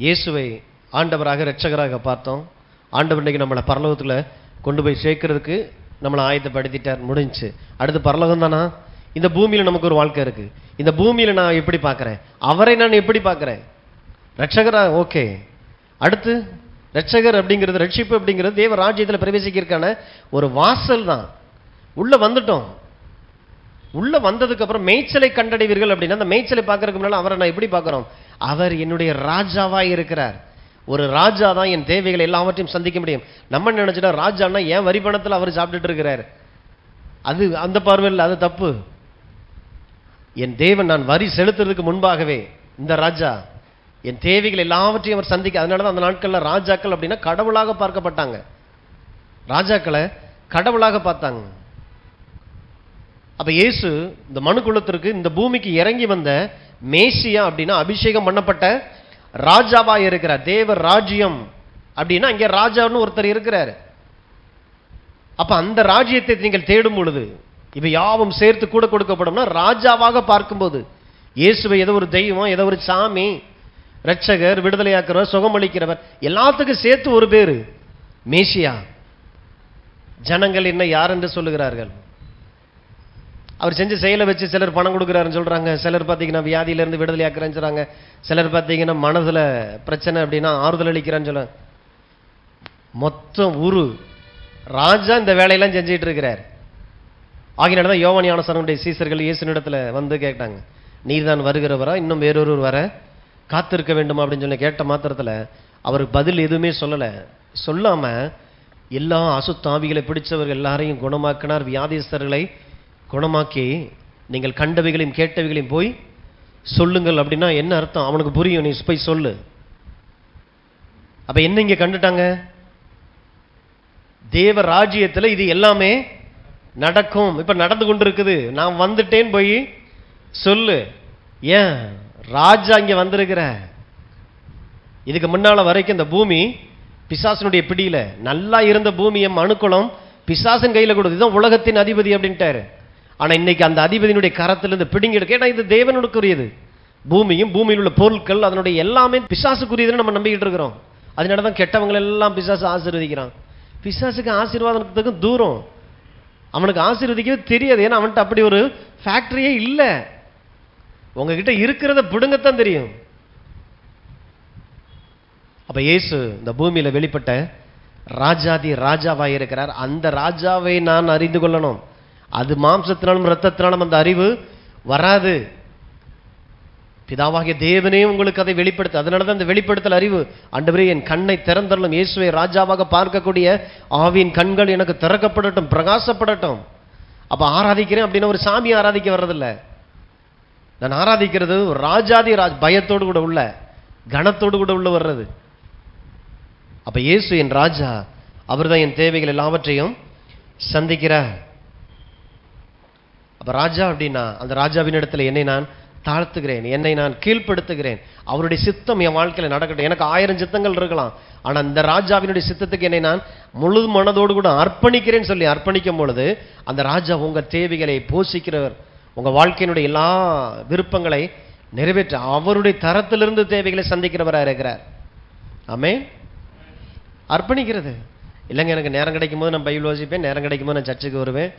இயேசுவை ஆண்டவராக இரட்சகராக பார்த்தோம். ஆண்டவர் இன்னைக்கு நம்மளை பரலோகத்தில் கொண்டு போய் சேர்க்கறதுக்கு நம்மளை ஆயத்தப்படுத்திட்டார், முடிஞ்சு. அடுத்து பரலோகம் தானா? இந்த பூமியில் நமக்கு ஒரு வாழ்க்கை இருக்கு. இந்த பூமியில் நான் எப்படி பார்க்குறேன், அவரை நான் எப்படி பார்க்குறேன்? ரட்சகரா, ஓகே. அடுத்து ரட்சகர் அப்படிங்கிறது, ரட்சிப்பு அப்படிங்கிறது தேவ ராஜ்யத்தில் பிரவேசிக்கிறதுக்கான ஒரு வாசல் தான். உள்ள வந்துட்டோம். உள்ள வந்ததுக்கு அப்புறம் மேய்ச்சலை கண்டடைவீர்கள் அப்படின்னா, அந்த மேய்ச்சலை பார்க்கறதுக்கு முன்னால அவரை நான் எப்படி பார்க்குறோம்? அவர் என்னுடைய ராஜாவாக இருக்கிறார். ஒரு ராஜா தான் என் தேவைகளை எல்லாவற்றையும் சந்திக்க முடியும். நம்ம நினைச்சிட்டா ராஜான்னா ஏன் வரி பணத்தில் அவர் சாப்பிட்டுட்டு இருக்கிறார், அது அந்த பார்வையில் அது தப்பு. என் தேவன் நான் வரி செலுத்துறதுக்கு முன்பாகவே இந்த ராஜா என் தேவைகள் எல்லாவற்றையும் அவர் சந்திக்க. அதனால தான் அந்த நாட்களில் ராஜாக்கள் அப்படின்னா கடவுளாக பார்க்கப்பட்டாங்க. ராஜாக்களை கடவுளாக பார்த்தாங்க. அப்ப இயேசு இந்த மனு குலத்திற்கு, இந்த பூமிக்கு இறங்கி வந்த மேசியா அப்படின்னா அபிஷேகம் பண்ணப்பட்ட ராஜாவா இருக்கிறார். தேவ ராஜ்யம் அப்படின்னா இங்கே ராஜான்னு ஒருத்தர் இருக்கிறார். அப்ப அந்த ராஜ்யத்தை நீங்கள் தேடும் பொழுது இவை யாவும் சேர்த்து கூட கொடுக்கப்படும்னா, ராஜாவாக பார்க்கும்போது இயேசுவை ஏதோ ஒரு தெய்வம், ஏதோ ஒரு சாமி, ரட்சகர், விடுதலையாக்குறவர், சுகமளிக்கிறவர், எல்லாத்துக்கும் சேர்த்து ஒரு பேரு மேசியா. ஜனங்கள் என்ன யார் என்று சொல்லுகிறார்கள்? அவர் செஞ்ச செயலை வச்சு சிலர் பணம் கொடுக்குறாருன்னு சொல்றாங்க, சிலர் பார்த்தீங்கன்னா வியாதியிலிருந்து விடுதலையாக்குறேன்னு சொல்றாங்க, சிலர் பார்த்தீங்கன்னா மனதில் பிரச்சனை அப்படின்னா ஆறுதல் அளிக்கிறான்னு சொல்றாங்க. மொத்தம் ஒரு ராஜா இந்த வேலையெல்லாம் செஞ்சுட்டு இருக்கிறார். ஆகினால தான் யோவான் ஞானஸ்நானனுடைய சீசர்கள் இயேசுனிடத்தில் வந்து கேட்டாங்க, நீர் தான் வருகிறவரா, இன்னும் வேறொருவர் வர காத்திருக்க வேண்டுமா அப்படின்னு சொல்லி கேட்ட மாத்திரத்தில் அவருக்கு பதில் எதுவுமே சொல்லலை. சொல்லாம எல்லா அசுத்தாவிகளை பிடிச்சவர்கள் எல்லாரையும் குணமாக்கினார். வியாதிஸ்தர்களை குணமாக்கி நீங்கள் கண்டவைகளையும் கேட்டவைகளையும் போய் சொல்லுங்கள் அப்படின்னா என்ன அர்த்தம்? அவனுக்கு புரியும், நீ போய் சொல்லு. அப்ப என்ன இங்க கண்டுட்டாங்க? தேவ ராஜ்யத்தில் இது எல்லாமே நடக்கும். இப்ப நடந்து கொண்டு இருக்குது. நான் வந்துட்டேன் போய் சொல்லு. ஏன் ராஜா இங்க வந்திருக்கிற? இதுக்கு முன்னால வரைக்கும் இந்த பூமி பிசாசனுடைய பிடியில நல்லா இருந்த பூமியை மனுக்குளம் பிசாசன் கையில கொடுத்து இதுதான் உலகத்தின் அதிபதி அப்படின்ட்டாரு. ஆனா இன்னைக்கு அந்த அதிபதியினுடைய கரத்திலிருந்து பிடிங்கி எடுக்க, ஏன்னா இது தேவனுக்குரியது. பூமியும் பூமியில் உள்ள பொருட்கள் அதனுடைய எல்லாமே பிசாசுக்குரியதுன்னு நம்ம நம்பிக்கிட்டு இருக்கிறோம். அதனாலதான் கெட்டவங்களை எல்லாம் பிசாசு ஆசீர்வதிக்கிறான். பிசாசுக்கு ஆசீர்வாதத்துக்கு தூரம், அவனுக்கு ஆசீர்வதிக்கவே தெரியாது. ஏன்னா அவன்கிட்ட அப்படி ஒரு ஃபேக்டரியே இல்லை. உங்ககிட்ட இருக்கிறத பிடுங்கத்தான் தெரியும். அப்ப இயேசு இந்த பூமியில வெளிப்பட்ட ராஜாதி ராஜாவாய் இருக்கிறார். அந்த ராஜாவை நான் அறிந்து கொள்ளணும். அது மாம்சத்தினாலும் இரத்தத்தினாலும் அந்த அறிவு வராது. பிதாவாகிய தேவனே உங்களுக்கு அதை வெளிப்படுத்த. அதனாலதான் அந்த வெளிப்படுத்தல் அறிவு. ஆண்டவரே என் கண்ணை திறந்தரலும், இயேசுவை ராஜாவாக பார்க்கக்கூடிய ஆவியின் கண்கள் எனக்கு திறக்கப்படட்டும், பிரகாசப்படட்டும். அப்ப ஆராதிக்கிறேன் அப்படின்னா ஒரு சாமி ஆராதிக்க வர்றதில்லை. நான் ஆராதிக்கிறது ஒரு ராஜாதி பயத்தோடு கூட உள்ள, கனத்தோடு கூட உள்ள வர்றது. அப்ப இயேசு என் ராஜா, அவர் தான் என் தேவைகள் எல்லாவற்றையும் சந்திக்கிறார். அப்ப ராஜா அப்படின்னா அந்த ராஜாவின் இடத்துல என்னை நான் தாழ்த்துகிறேன், என்னை நான் கீழ்ப்படுத்துகிறேன், அவருடைய சித்தம் என் வாழ்க்கையில் நடக்கட்டும். எனக்கு 1000 சித்தங்கள் இருக்கலாம், ஆனால் இந்த ராஜாவினுடைய சித்தத்துக்கு என்னை நான் முழு மனதோடு கூட அர்ப்பணிக்கிறேன்னு சொல்லி அர்ப்பணிக்கும் பொழுது அந்த ராஜா உங்கள் தேவைகளை போஷிக்கிறவர், உங்கள் வாழ்க்கையினுடைய எல்லா விருப்பங்களை நிறைவேற்ற அவருடைய தரத்திலிருந்து தேவைகளை சந்திக்கிறவராக இருக்கிறார். ஆமென். அர்ப்பணிக்கிறது இல்லைங்க, எனக்கு நேரம் கிடைக்கும் போது நான் பைபிள் வாசிப்பேன், நேரம் கிடைக்கும் போது நான் சர்ச்சுக்கு வருவேன்,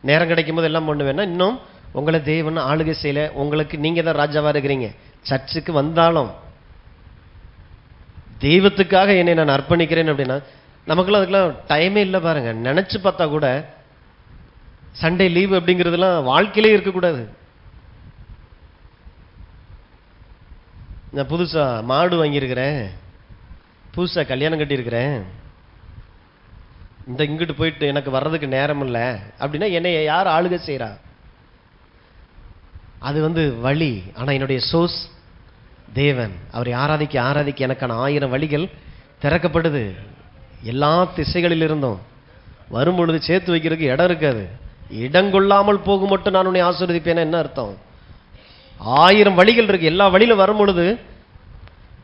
நேரம் கிடைக்கும் போது எல்லாம் பண்ணுவேன்னா இன்னும் உங்களை தேவன் ஆளுகை செய்யல. உங்களுக்கு நீங்க தான் ராஜாவா இருக்கிறீங்க. சர்ச்சுக்கு வந்தாலும் தெய்வத்துக்காக என்னை நான் அர்ப்பணிக்கிறேன் அப்படின்னா நமக்குலாம் அதுக்கெல்லாம் டைமே இல்லை பாருங்க. நினைச்சு பார்த்தா கூட சண்டே லீவ் அப்படிங்கிறதுலாம் வாழ்க்கையிலே இருக்கக்கூடாது. நான் புதுசா மாடு வாங்கியிருக்கிறேன், புதுசா கல்யாணம் கட்டியிருக்கிறேன், இந்த இங்கிட்டு போயிட்டு எனக்கு வர்றதுக்கு நேரம் இல்லை அப்படின்னா என்னை யார் ஆளுகை செய்கிறா? அது வழி. ஆனால் என்னுடைய சோர்ஸ் தேவன். அவரை ஆராதிக்க ஆராதிக்க எனக்கான 1000 வழிகள் திறக்கப்படுது. எல்லா திசைகளில் இருந்தும் வரும்பொழுது சேர்த்து வைக்கிறதுக்கு இடம் இருக்காது. இடங்கொள்ளாமல் போகும் மட்டும் நான் உன்னை ஆசீர்வதிப்பேன்னா என்ன அர்த்தம்? 1000 வழிகள் இருக்கு. எல்லா வழியிலும் வரும்பொழுது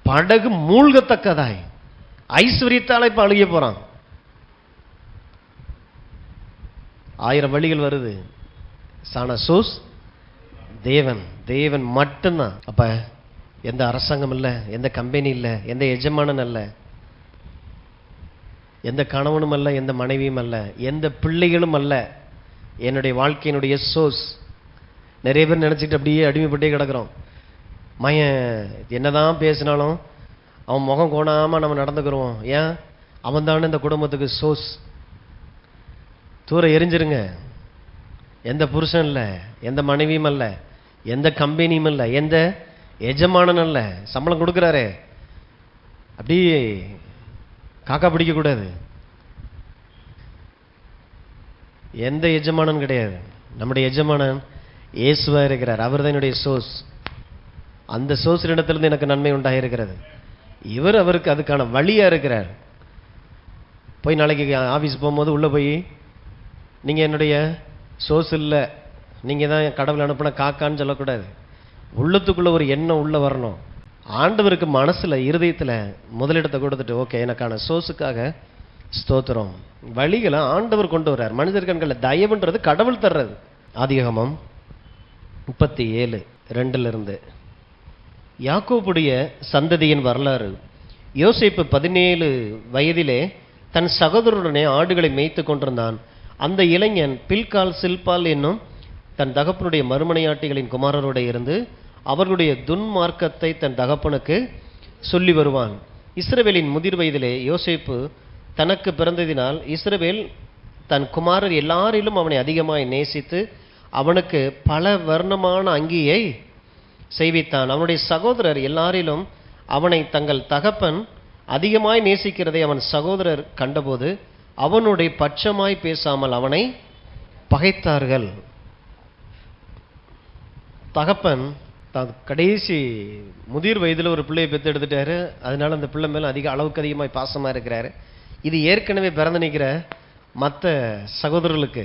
படகு மூழ்கத்தக்கதாய் ஐஸ்வர்யத்தால் இப்ப அழுகிய போறான். 1000 வழிகள் வருது. சான சோஸ் தேவன், தேவன் மட்டும்தான். அப்ப எந்த அரசாங்கம் இல்லை, எந்த கம்பெனி இல்லை, எந்த எஜமானன் அல்ல, எந்த கணவனும் அல்ல, எந்த மனைவியும் அல்ல, எந்த பிள்ளைகளும் அல்ல. என்னுடைய வாழ்க்கையினுடைய சோர்ஸ். நிறைய பேர் நினைச்சிட்டு அப்படியே அடிமைப்பட்டே கிடக்கிறோம். மயன் என்னதான் பேசினாலும் அவன் முகம் கோணாம நம்ம நடந்துக்கிறோம். ஏன்? அவன் தானே இந்த குடும்பத்துக்கு சோர்ஸ். தூர எரிஞ்சிருங்க. எந்த புருஷன் இல்லை, எந்த மனைவியும் அல்ல, எந்த கம்பெனியும் இல்லை, எந்த எஜமானன் அல்ல. சம்பளம் கொடுக்குறாரே அப்படி காக்கா பிடிக்க கூடாது. எந்த எஜமானன் கிடையாது. நம்முடைய எஜமானன் இயேசுவா இருக்கிறார். அவர் தான் என்னுடைய சோர்ஸ். அந்த சோர்ஸ் இடத்திலிருந்து எனக்கு நன்மை உண்டாயிருக்கிறது. இவர் அவருக்கு அதுக்கான வழியா இருக்கிறார். போய் நாளைக்கு ஆஃபீஸ் போகும்போது உள்ள போய் நீங்க என்னுடைய சோர்ஸ் இல்லை, நீங்க தான் கடவுள் அனுப்பின காக்கான்னு சொல்லக்கூடாது. உள்ளத்துக்குள்ள ஒரு எண்ணம் உள்ள வரணும். ஆண்டவருக்கு மனசுல இருதயத்துல முதலிடத்தை கொடுத்துட்டு ஓகே எனக்கான சோர்ஸுக்காக ஸ்தோத்திரம். வழிகளை ஆண்டவர் கொண்டு வர்றார். மனிதர் கண்களில் தயவுன்றது கடவுள் தர்றது. ஆதியாகமம் 37:2 யாக்கோபுடைய சந்ததியின் வரலாறு. யோசேப்பு 17 வயதிலே தன் சகோதரருடனே ஆடுகளை மேய்த்து கொண்டிருந்தான். அந்த இளைஞன் பில்கால் சில்பால் என்னும் தன் தகப்பனுடைய மறுமனையாட்டிகளின் குமாரரோட இருந்து அவர்களுடைய துன்மார்க்கத்தை தன் தகப்பனுக்கு சொல்லி வருவான். இஸ்ரவேலின் முதிர் வயதிலே யோசேப்பு தனக்கு பிறந்ததினால் இஸ்ரவேல் தன் குமாரர் எல்லாரிலும் அவனை அதிகமாய் நேசித்து அவனுக்கு பல வர்ணமான அங்கியை செய்வித்தான். அவனுடைய சகோதரர் எல்லாரிலும் அவனை தங்கள் தகப்பன் அதிகமாய் நேசிக்கிறதை அவன் சகோதரர் கண்டபோது அவனுடைய பட்சமாய் பேசாமல் அவனை பகைத்தார்கள். தகப்பன் கடைசி முதிர் வயதில் ஒரு பிள்ளையை பெற்று எடுத்துட்டாரு. அதனால அந்த பிள்ளை மேல அளவுக்கு அதிகமாய் பாசமா இருக்கிறாரு. இது ஏற்கனவே பிறந்து நிற்கிற மற்ற சகோதரர்களுக்கு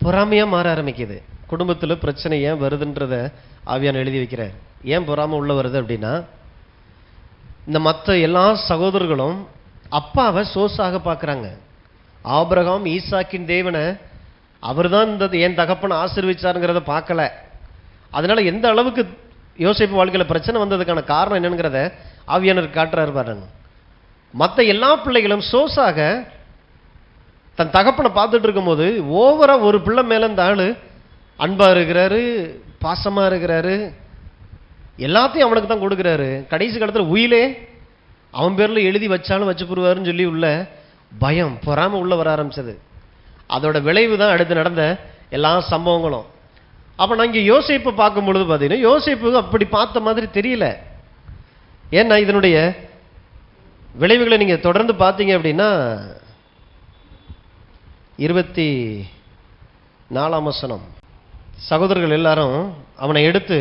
பொறாமையா மாற ஆரம்பிக்குது. குடும்பத்தில் பிரச்சனை ஏன் வருதுன்றத ஆவியான் எழுதி வைக்கிறார். ஏன் பொறாமை உள்ள வருது அப்படின்னா இந்த மற்ற எல்லா சகோதரர்களும் அப்பாவை சோர்ஸாக பார்க்குறாங்க. ஆபிரகாம் ஈசாக்கின் தேவனை அவர் தான் இந்த என் தகப்பனை ஆசீர்வதிச்சாருங்கிறத பார்க்கல. அதனால எந்த அளவுக்கு யோசேப்பு வாழ்க்கையில் பிரச்சனை வந்ததுக்கான காரணம் என்னங்கிறத ஆவியானவர் காட்டுறாரு பாருங்க. மற்ற எல்லா பிள்ளைகளும் சோர்ஸாக தன் தகப்பனை பார்த்துட்டு இருக்கும்போது ஓவரா ஒரு பிள்ளை மேல இந்த ஆளு அன்பா இருக்கிறாரு, பாசமா இருக்கிறாரு, எல்லாத்தையும் அவனுக்கு தான் கொடுக்குறாரு. கடைசி காலத்தில் உயிலே அவன் பேர்ல எழுதி வச்சாலும் வச்சு போடுவாருன்னு சொல்லி உள்ள பயம் பொறாம உள்ள வர ஆரம்பிச்சது. அதோட விளைவு தான் அடுத்து நடந்த எல்லா சம்பவங்களும். அப்ப நான் இங்க யோசேப்பு பார்க்கும் பொழுது பார்த்தீங்கன்னா யோசேப்பு அப்படி பார்த்த மாதிரி தெரியல. ஏன்னா இதனுடைய விளைவுகளை நீங்க தொடர்ந்து பார்த்தீங்க அப்படின்னா 24ஆம் வசனம், சகோதரர்கள் எல்லாரும் அவனை எடுத்து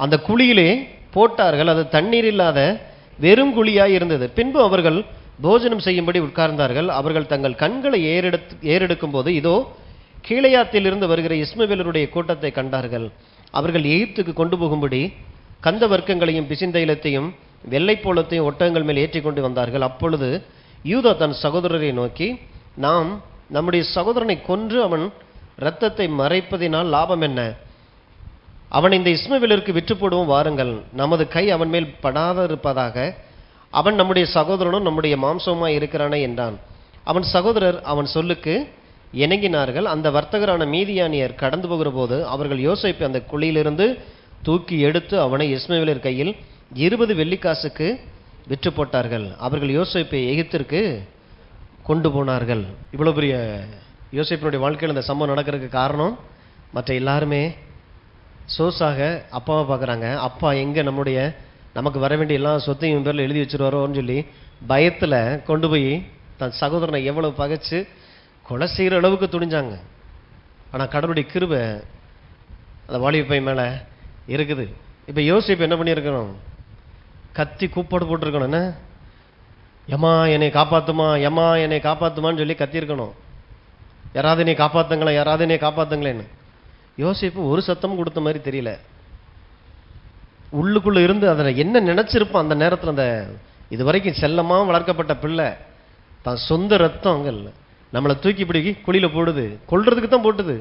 அந்த குழியிலே போட்டார்கள். அது தண்ணீர் இல்லாத வெறும் குழியாய் இருந்தது. பின்பு அவர்கள் போஜனம் செய்யும்படி உட்கார்ந்தார்கள். அவர்கள் தங்கள் கண்களை ஏறெடுக்கும் போது இதோ கீலேயாத்தில் இருந்து வருகிற இஸ்மவேலருடைய கூட்டத்தை கண்டார்கள். அவர்கள் எகிப்துக்கு கொண்டு போகும்படி கந்த வர்க்கங்களையும் பிசிந்தைலத்தையும் வெள்ளைப்போளத்தையும் ஒட்டகங்கள் மேல் ஏற்றி கொண்டு வந்தார்கள். அப்பொழுது யூதா தன் சகோதரரை நோக்கி, நாம் நம்முடைய சகோதரனை கொன்று அவன் இரத்தத்தை மறைப்பதினால் லாபம் என்ன? அவன் இந்த இஸ்மவேலருக்கு விற்று போடுவோம், வாருங்கள், நமது கை அவன் மேல் படாதிருப்பதாக. அவன் நம்முடைய சகோதரனும் நம்முடைய மாம்சமாய் இருக்கிறானே என்றான். அவன் சகோதரர் அவன் சொல்லுக்கு இணங்கினார்கள். அந்த வர்த்தகரான மீதியானியர் கடந்து போகிற போது அவர்கள் யோசேப்பை அந்த குழியிலிருந்து தூக்கி எடுத்து அவனை இஸ்மவேலர் கையில் 20 வெள்ளிக்காசுக்கு விற்று போட்டார்கள். அவர்கள் யோசேப்பை எகிப்திற்கு கொண்டு போனார்கள். இவ்வளோ பெரிய யோசேப்பினுடைய வாழ்க்கையில் இந்த சம்பவம் நடக்கிறதுக்கு காரணம், மற்ற எல்லாருமே சோசாக அப்பாவை பார்க்குறாங்க. அப்பா எங்கே நமக்கு வர வேண்டிய எல்லா சொத்தையும் பேரில் எழுதி வச்சுருவாரோன்னு சொல்லி பயத்தில் கொண்டு போய் தன் சகோதரனை எவ்வளவு பகைச்சு கொலை செய்கிற அளவுக்கு துணிஞ்சாங்க. ஆனால் கடவுளுடைய கிருபை அந்த வாலிப பையன் மேலே இருக்குது. இப்போ யோசிப்பு என்ன பண்ணியிருக்கணும்? கத்தி கூப்பாடு போட்டிருக்கணும். என்ன, எம்மா என்னை காப்பாற்றுமா, எம்மா என்னை காப்பாற்றுமான்னு சொல்லி கத்தியிருக்கணும். யாராவது என்னை காப்பாற்றுங்களேன், யாராவது என்னை காப்பாற்றுங்களேன்னு. யோசிப்பு ஒரு சத்தமும் கொடுத்த மாதிரி தெரியல. உள்ளுக்குள்ளே இருந்து அதில் என்ன நினச்சிருப்பான் அந்த நேரத்தில். அந்த இது வரைக்கும் செல்லமாக வளர்க்கப்பட்ட பிள்ளை தான் சொந்த ரத்தம் அங்கே இல்லை, நம்மளை தூக்கி பிடிக்கி குழியில் போடுது, கொல்றதுக்கு தான் போட்டுது,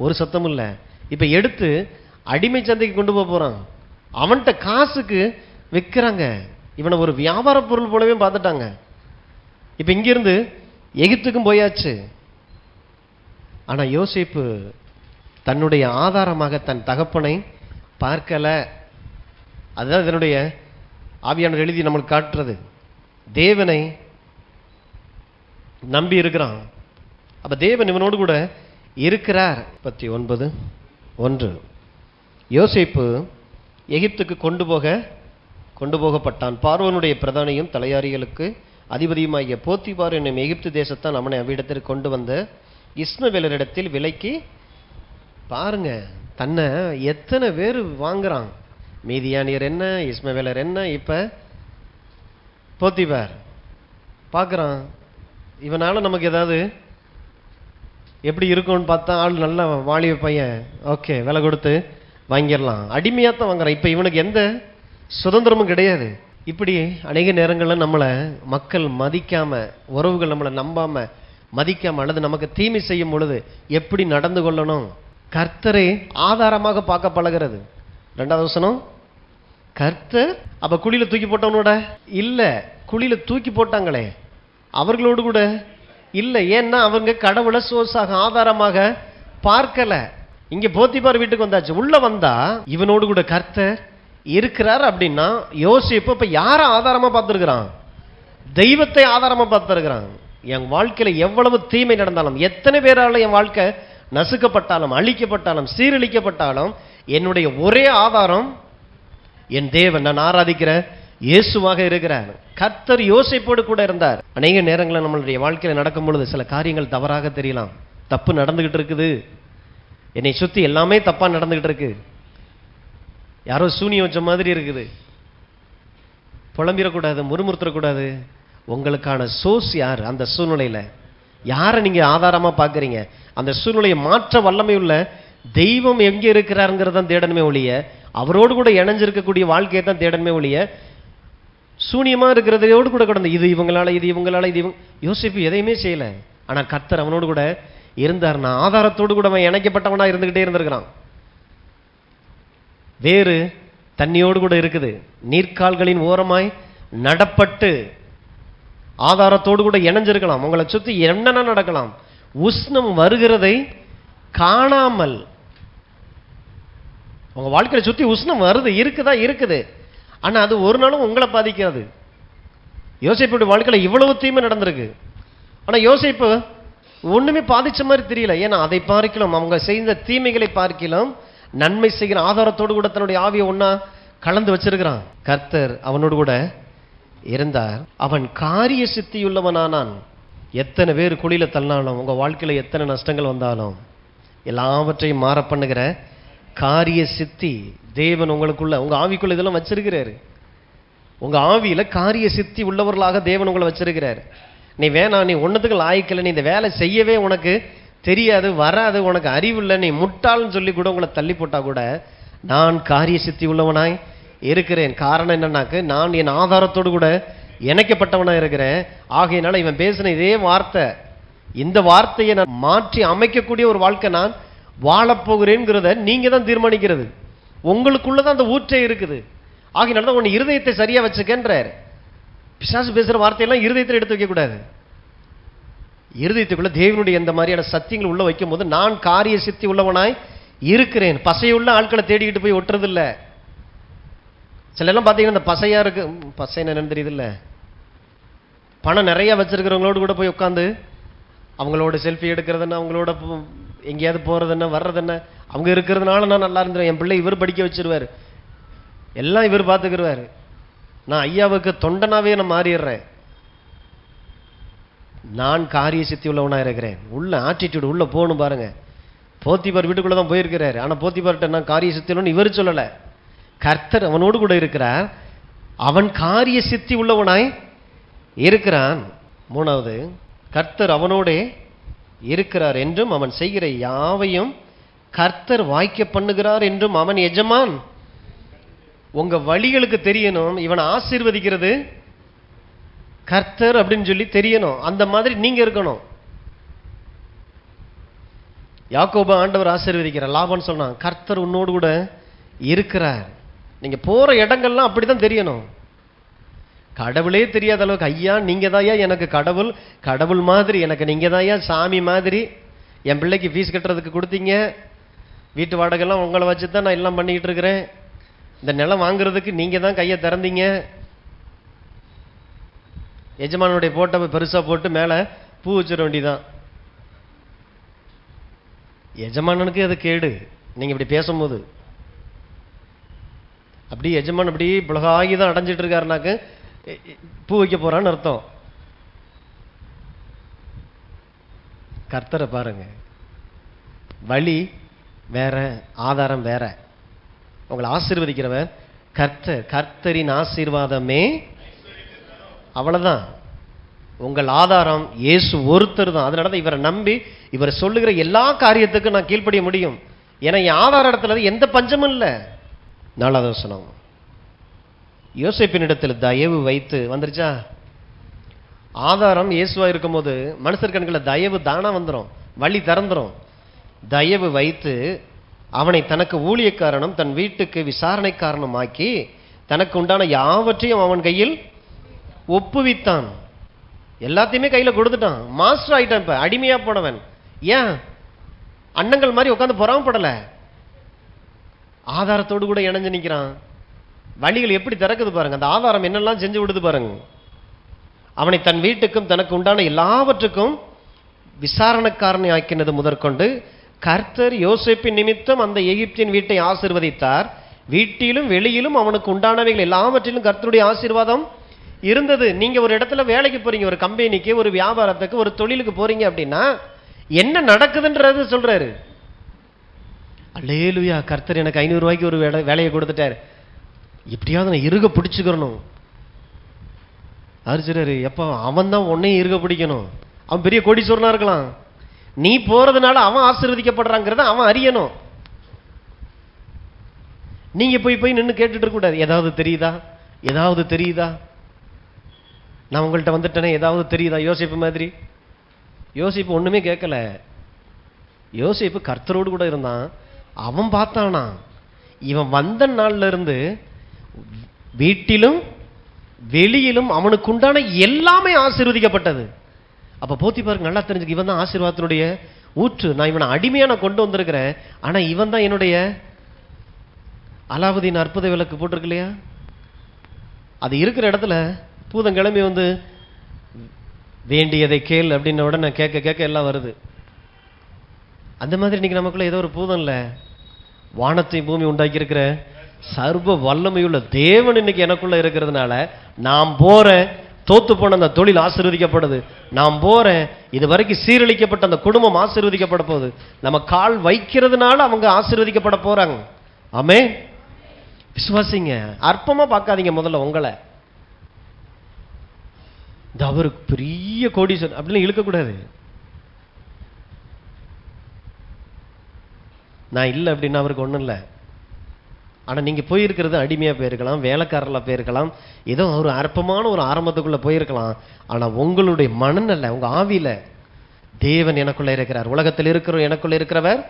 ஒரு சத்தமும் இல்லை. இப்போ எடுத்து அடிமை சந்தைக்கு கொண்டு போகிறான். அவன்கிட்ட காசுக்கு விற்கிறாங்க. இவனை ஒரு வியாபார பொருள் போலவே பார்த்துட்டாங்க. இப்போ இங்கிருந்து எகிப்துக்கும் போயாச்சு. ஆனால் யோசேப்பு தன்னுடைய ஆதாரமாக தன் தகப்பனை பார்க்கலை. அதுதான் இதனுடைய ஆவியானவர் எழுதி நம்மளுக்கு காட்டுறது. தேவனை நம்பி இருக்கிறான். அப்ப தேவன் இவனோடு கூட இருக்கிறார். 39:1 யோசேப்பு எகிப்துக்கு கொண்டு போகப்பட்டான். பார்வோனுடைய பிரதானியும் தலையாரிகளுக்கு அதிபதியுமாகிய போத்திபார் என்னும் எகிப்து தேசத்தான் அவனை அவ்விடத்திற்கு கொண்டு வந்த இஸ்மவேலரிடத்தில் விலைக்கு. பாருங்க, தன்னை எத்தனை பேர் வாங்குறான். மீதியானியர் என்ன, இஸ்மவேலர் என்ன, இப்ப போத்திபார் பார்க்குறான். இவனால நமக்கு ஏதாவது எப்படி இருக்கும்னு பார்த்தா, ஆள் நல்ல வாலிப பையன், ஓகே விலை கொடுத்து வாங்கிடலாம். அடிமையாத்தான் வாங்குறான். இப்போ இவனுக்கு எந்த சுதந்திரமும் கிடையாது. இப்படி அநேக நேரங்களில் நம்மளை மக்கள் மதிக்காம, உறவுகள் நம்மளை நம்பாம மதிக்காம அல்லது நமக்கு தீமை செய்யும் பொழுது எப்படி நடந்து கொள்ளணும், கர்த்தரை ஆதாரமாக பார்க்க பழகிறது. 2வது வசனம், கர்த்தர். அப்ப குழியில தூக்கி போட்டவனோட இல்ல, குழியில தூக்கி போட்டாங்களே அவர்களோடு கூட இல்லை. ஏன்னா அவங்க கடவுளை சோர்ஸாக ஆதாரமாக பார்க்கல. இங்க போத்திபார் வீட்டுக்கு வந்தாச்சு. உள்ள வந்தா இவனோடு கூட கர்த்தர் இருக்கிறார். அப்படின்னா யோசிப்பு இப்ப யார ஆதாரமா பார்த்திருக்கிறான்? தெய்வத்தை ஆதாரமா பார்த்திருக்கிறான். என் வாழ்க்கையில எவ்வளவு தீமை நடந்தாலும், எத்தனை பேரால என் வாழ்க்கை நசுக்கப்பட்டாலும், அழிக்கப்பட்டாலும், சீரழிக்கப்பட்டாலும், என்னுடைய ஒரே ஆதாரம் என் தேவன், நான் ஆராதிக்கிற இயேசுவாக இருக்கிறார். கர்த்தர் யோசேப்போடு கூட இருந்தார். அநேக நேரங்களில் நம்மளுடைய வாழ்க்கையில் நடக்கும் பொழுது சில காரியங்கள் தவறாக தெரியலாம். தப்பு நடந்துகிட்டு இருக்குது, என்னை சுத்தி எல்லாமே தப்பா நடந்துகிட்டு இருக்கு, யாரோ சூனியம் வச்ச மாதிரி இருக்குது. புலம்பிடக்கூடாது, முறுமுறுத்தக்கூடாது. உங்களுக்கான சோர்ஸ் யார்? அந்த சூழ்நிலையில யாரை நீங்க ஆதாரமா பார்க்குறீங்க? அந்த சூழ்நிலையை மாற்ற வல்லமை உள்ள தெய்வம் எங்கே இருக்கிறாருங்கிறதான் தேடணுமே ஒழிய, அவரோடு கூட இணைஞ்சிருக்கக்கூடிய வாழ்க்கையை தான் தேடணுமே ஒழிய, சூனியமா இருக்கிறதையோடு கூட கடந்து இது இவங்களால இது யோசிப்பு எதையுமே செய்யல. ஆனா கர்த்தர் அவனோடு கூட இருந்தார். நான் ஆதாரத்தோடு கூட அவன் இணைக்கப்பட்டவனா இருந்துகிட்டே இருந்திருக்கிறான். வேறு தண்ணியோடு கூட இருக்குது. நீர்க்கால்களின் ஓரமாய் நடப்பட்டு ஆதாரத்தோடு கூட இணைஞ்சிருக்கலாம். உங்களை சுத்தி என்னென்ன நடக்கலாம். உஷ்ணம் வருகிறதை காணாமல், உங்க வாழ்க்கையை சுத்தி உஷ்ணம் வருது, இருக்குது. ஆனா அது ஒரு நாளும் உங்களை பாதிக்காது. யோசேப்புடைய வாழ்க்கையில இவ்வளவு தீமை நடந்திருக்கு. ஆனா யோசேப்பு ஒண்ணுமே பாதிச்ச மாதிரி தெரியல. ஏன்னா அதை பார்க்கலாம், அவங்க செய்த தீமைகளை பார்க்கலாம், நன்மை செய்கிற ஆதாரத்தோடு கூட தன்னுடைய ஆவியை ஒன்னா கலந்து வச்சிருக்கிறான். கர்த்தர் அவனோடு கூட இருந்தார். அவன் காரிய சித்தியுள்ளவனானான். எத்தனை பேர் குழியில தள்ளினாலும், உங்க வாழ்க்கையில எத்தனை நஷ்டங்கள் வந்தாலும், எல்லாவற்றையும் மாற பண்ணுகிற காரிய சித்தி தேவன் உங்களுக்குள்ள, உங்க ஆவிக்குள்ள இதெல்லாம் வச்சிருக்கிறாரு. உங்க ஆவியில காரிய சித்தி உள்ளவர்களாக தேவன் உங்களை வச்சிருக்கிறார். நீ வேணாம், நீ ஒன்னதுக்கு லாய்க்கல, நீ இந்த வேலை செய்யவே உனக்கு தெரியாது, வராது, உனக்கு அறிவு இல்லை, நீ முட்டாள்னு சொல்லி கூட உங்களை தள்ளி போட்டா கூட நான் காரிய சித்தி உள்ளவனாய் இருக்கிறேன். காரணம் என்னன்னாக்க நான் என் ஆதாரத்தோடு கூட இணைக்கப்பட்டவனா இருக்கிறேன். ஆகையினால இவன் பேசின இதே வார்த்தை, இந்த வார்த்தையை நான் மாற்றி அமைக்கக்கூடிய ஒரு வாழ்க்கை நான் வாழப்போகிறேங்கிறத நீங்க தான் தீர்மானிக்கிறது. உங்களுக்குள்ளதான் அந்த ஊற்றே இருக்குது. ஆகையினால தான் உன் இருதயத்தை சரியா வச்சுக்கன்றார். பிசாசு பேசுற வார்த்தையெல்லாம் இருதயத்தில் எடுத்து வைக்க கூடாது. இருதயத்துக்குள்ள தேவனுடைய இந்த மாதிரியான சத்தியங்கள் உள்ள வைக்கும் போது நான் காரிய சித்தி உள்ளவனாய் இருக்கிறேன். பசையுள்ள ஆட்களை தேடிக்கிட்டு போய் ஒட்டுறது இல்ல. சில எல்லாம் பாத்தீங்கன்னா இந்த பசையா இருக்கு, பசை என்னன்னு தெரியுது இல்ல, பணம் நிறைய வச்சிருக்கிறவங்களோடு கூட போய் உட்காந்து அவங்களோட செல்ஃபி எடுக்கிறது என்ன, அவங்களோட எங்கேயாவது போறது என்ன, வர்றது என்ன, அவங்க இருக்கிறதுனால நான் நல்லா இருந்துருவேன், என் பிள்ளை இவர் படிக்க வச்சிருவாரு, எல்லாம் இவர் பார்த்துக்கிடுவாரு, நான் ஐயாவுக்கு தொண்டனாவே நான் மாறிடுறேன். நான் காரிய சித்தி உள்ளவனா இருக்கிறேன். உள்ள ஆட்டிடியூட் உள்ள போகணும் பாருங்க. போத்திபார் வீட்டுக்குள்ள தான் போயிருக்கிறாரு. ஆனா போத்திபார்ட்ட நான் காரிய சித்தி உள்ளவன் இவர் சொல்லல, கர்த்தர் அவனோடு கூட இருக்கிறார். அவன் காரிய சித்தி உள்ளவனாய் இருக்கிறான். மூணாவது, கர்த்தர் அவனோட இருக்கிறார் என்றும் அவன் செய்கிற யாவையும் கர்த்தர் வாய்க்க பண்ணுகிறார் என்றும் அவன் எஜமான். உங்க வழிகளுக்கு தெரியணும் இவன் ஆசீர்வதிக்கிறது கர்த்தர் அப்படின்னு சொல்லி தெரியணும். அந்த மாதிரி நீங்க இருக்கணும். யாக்கோபு ஆண்டவர் ஆசீர்வதிக்கிறார். லாபான் சொன்னான் கர்த்தர் உன்னோடு கூட இருக்கிறார். நீங்க போற இடங்கள்லாம் அப்படிதான் தெரியணும். கடவுளே தெரியாத அளவுக்கு ஐயா நீங்க தாயா எனக்கு கடவுள், கடவுள் மாதிரி எனக்கு நீங்க தாயா சாமி மாதிரி, என் பிள்ளைக்கு ஃபீஸ் கட்டுறதுக்கு கொடுத்தீங்க, வீட்டு வாடகைலாம் உங்களை வச்சு தான் நான் எல்லாம் பண்ணிக்கிட்டு இருக்கிறேன், இந்த நிலம் வாங்குறதுக்கு நீங்க தான் கையை திறந்தீங்க, எஜமானுடைய போட்டோ பெருசா போட்டு மேல பூ வச்சிட வேண்டிதான். எஜமானனுக்கு அது கேடு. நீங்க இப்படி பேசும்போது அப்படி எஜமான் அப்படி புலகாகி தான் அடைஞ்சிட்டு இருக்காருனாக்கு பூ வைக்க போறான்னு அர்த்தம். கர்த்தரை பாருங்க, வழி வேற, ஆதாரம் வேற. உங்களை ஆசீர்வதிக்கிறவர் கர்த்தர். கர்த்தரின் ஆசீர்வாதமே அவ்வளவுதான். உங்கள் ஆதாரம் இயேசு ஒருத்தர் தான். அதனால இவரை நம்பி இவர் சொல்லுகிற எல்லா காரியத்துக்கும் நான் கீழ்ப்படிய முடியும். ஏன்னா என் ஆதார இடத்துல எந்த பஞ்சமும் இல்லை. 4வது வசனம், யோசேப்பின் இடத்துல தயவு வைத்து வந்துருச்சா. ஆதாரம் இயேசுவா இருக்கும் போது மனுஷர் கண்களை தயவு தானா வந்துடும், வழி திறந்துரும். தயவு வைத்து அவனை தனக்கு ஊழியக்காரனும் தன் வீட்டுக்கு விசாரணைக்காரனும் ஆக்கி தனக்கு உண்டான யாவற்றையும் அவன் கையில் ஒப்புவித்தான். எல்லாத்தையுமே கையில கொடுத்துட்டான். மாஸ்டர் ஆயிட்டான். இப்ப அடிமையா போனவன். ஏன் அண்ணங்கள் மாதிரி உட்காந்து பொறாமப்படல, ஆதாரத்தோடு கூட இணைஞ்சு நிற்கிறான். வழிகள் எப்படி திறக்குது பாருங்க. அந்த ஆதாரம் என்னெல்லாம் செஞ்சு விடுது பாருங்க. அவனை தன் வீட்டுக்கும் தனக்கு உண்டான எல்லாவற்றுக்கும் விசாரணைக்காரனை ஆக்கினது முதற்கொண்டு கர்த்தர் யோசேப்பின் நிமித்தம் அந்த எகிப்தின் வீட்டை ஆசீர்வதித்தார். வீட்டிலும் வெளியிலும் அவனுக்கு உண்டானவைகள் எல்லாவற்றிலும் கர்த்தருடைய ஆசீர்வாதம் இருந்தது. நீங்க ஒரு இடத்துல வேலைக்கு போறீங்க, ஒரு கம்பெனிக்கு, ஒரு வியாபாரத்துக்கு, ஒரு தொழிலுக்கு போறீங்க அப்படின்னா என்ன நடக்குதுன்றது சொல்றாரு. அல்லேலூயா, கர்த்தர் எனக்கு 500 ரூபாய்க்கு ஒரு வேலையை கொடுத்துட்டார், எப்படியாவது நான் இருக பிடிச்சுக்கணும். அரிச்சுறாரு, எப்ப அவன் தான் உன்னையும் இருக பிடிக்கணும். அவன் பெரிய கோடீஸ்வரனா இருக்கலாம், நீ போறதுனால அவன் ஆசீர்வதிக்கப்படுறாங்கிறத அவன் அறியணும். நீங்க போய் போய் நின்று கேட்டுட்டு இருக்க கூடாது. ஏதாவது தெரியுதா, ஏதாவது தெரியுதா, நான் உங்கள்கிட்ட வந்துட்டேனே, ஏதாவது தெரியுதா. யோசிப்பு மாதிரி. யோசிப்பு ஒண்ணுமே கேட்கல. யோசிப்பு கர்த்தரோடு கூட இருந்தான். அவன் பார்த்தானா, இவன் வந்த நாள்ல இருந்து வீட்டிலும் வெளியிலும் அவனுக்கு உண்டான எல்லாமே ஆசீர்வதிக்கப்பட்டது. அப்ப போத்திபாருக்கு நல்லா தெரிஞ்சுக்க, இவன் தான் ஆசீர்வாதத்தினுடைய ஊற்று. நான் இவனை அடிமையா நான் கொண்டு வந்திருக்கிறேன், ஆனா இவன் தான் என்னுடைய அலாவுதீன் அற்புத விளக்கு போட்டிருக்கு இல்லையா, அது இருக்கிற இடத்துல பூதம் கிளம்பி வந்து வேண்டியதை கேள் அப்படின்ன உடனே கேட்க கேட்க எல்லாம் வருது. அந்த மாதிரி இன்னைக்கு நமக்குள்ள ஏதோ ஒரு பூதம் இல்லை, வானத்தை பூமி உண்டாக்கி இருக்கிற சர்வ வல்லமையுள்ள தேவன் இன்னைக்கு எனக்குள்ள இருக்கிறதுனால நாம் போறேன். தோத்து போன அந்த தொழில் ஆசீர்வதிக்கப்படுது. நாம் போறேன், இது வரைக்கும் சீரழிக்கப்பட்ட அந்த குடும்பம் ஆசீர்வதிக்கப்பட போகுது. நம்ம கால் வைக்கிறதுனால அவங்க ஆசீர்வதிக்கப்பட போறாங்க. ஆமே, விசுவாசிங்க. அற்பமா பார்க்காதீங்க முதல்ல உங்களை. இந்த அவருக்கு பெரிய கோடீஸ்வரன் அப்படின்னு இழுக்கக்கூடாது. நான் இல்லை அப்படின்னா அவருக்கு ஒன்றும் இல்லை. ஆனால் நீங்கள் போயிருக்கிறது அடிமையாக போயிருக்கலாம், வேலைக்காரர்களாக போயிருக்கலாம், ஏதோ ஒரு அற்பமான ஒரு ஆரம்பத்துக்குள்ளே போயிருக்கலாம். ஆனால் உங்களுடைய மனநிலை, உங்கள் ஆவியில் தேவன் எனக்குள்ளே இருக்கிறார், உலகத்தில் இருக்கிற எனக்குள்ளே இருக்கிறவர்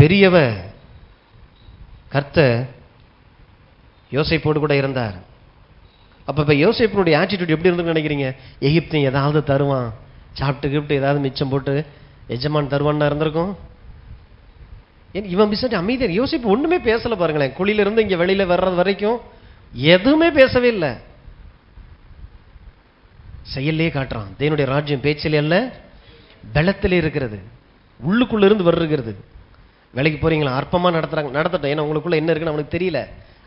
பெரியவர். கர்த்தர் யோசேப்போடு கூட இருந்தார். அப்போ யோசேப்பினுடைய ஆட்டிடியூட் எப்படி இருந்துன்னு நினைக்கிறீங்க? எகிப்தின் ஏதாவது தருவான், சாப்பிட்டு கிப்ட்டு ஏதாவது மிச்சம் போட்டு எஜமான் தருவான்னா இருந்திருக்கும். இவன் பிசாட்டி அமைதியாக, யோசிப்பு ஒன்றுமே பேசலை பாருங்களேன். குழியிலிருந்து இங்கே வெளியில் வர்றது வரைக்கும் எதுவுமே பேசவே இல்லை. செயல்லே காட்டுறான். தேவனுடைய ராஜ்யம் பேச்சிலே அல்ல பலத்திலே இருக்கிறது, உள்ளுக்குள்ள இருந்து வருகிறது. வேலைக்கு போறீங்களா? அற்பமாக நடத்துறாங்க, நடத்தட்டும். ஏன்னா உங்களுக்குள்ள என்ன இருக்குன்னு அவனுக்கு தெரியல,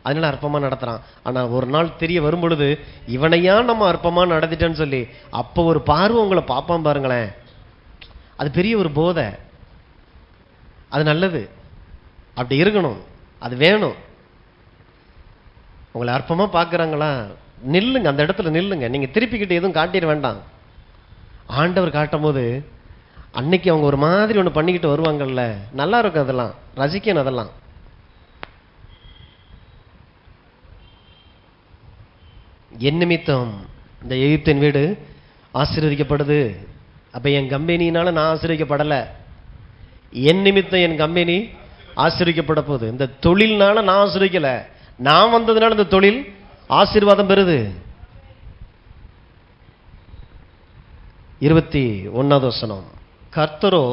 அதனால அற்பமாக நடத்துறான். ஆனால் ஒரு நாள் தெரிய வரும் பொழுது இவனையா நம்ம அற்பமாக நடத்திட்டேன்னு சொல்லி அப்போ ஒரு பார்வை உங்களை பார்ப்பான் பாருங்களேன். அது பெரிய ஒரு போதை. அது நல்லது, அப்படி இருக்கணும், அது வேணும். உங்களை அற்பமாக பார்க்குறாங்களா, நில்லுங்க, அந்த இடத்துல நில்லுங்க. நீங்கள் திருப்பிக்கிட்டு எதுவும் காட்டிட வேண்டாம். ஆண்டவர் காட்டும் போது அன்னைக்கு அவங்க ஒரு மாதிரி ஒன்று பண்ணிக்கிட்டு வருவாங்கல்ல, நல்லா இருக்கும், அதெல்லாம் ரசிக்கணும். அதெல்லாம் என் நிமித்தம் இந்த எகிப்தின் வீடு ஆசீர்வதிக்கப்படுது. அப்போ என் கம்பெனினால நான் ஆசீர்வதிக்கப்படலை, என் நிமித்தம் என் கம்பெனி ஆசீர்வதிக்கப்பட போகுது. இந்த தொழில்னால நான் ஆசீர்வதிக்கலை, நான் வந்ததுனால இந்த தொழில் ஆசீர்வாதம் பெறுது. 21வது வசனம். கர்த்தரோ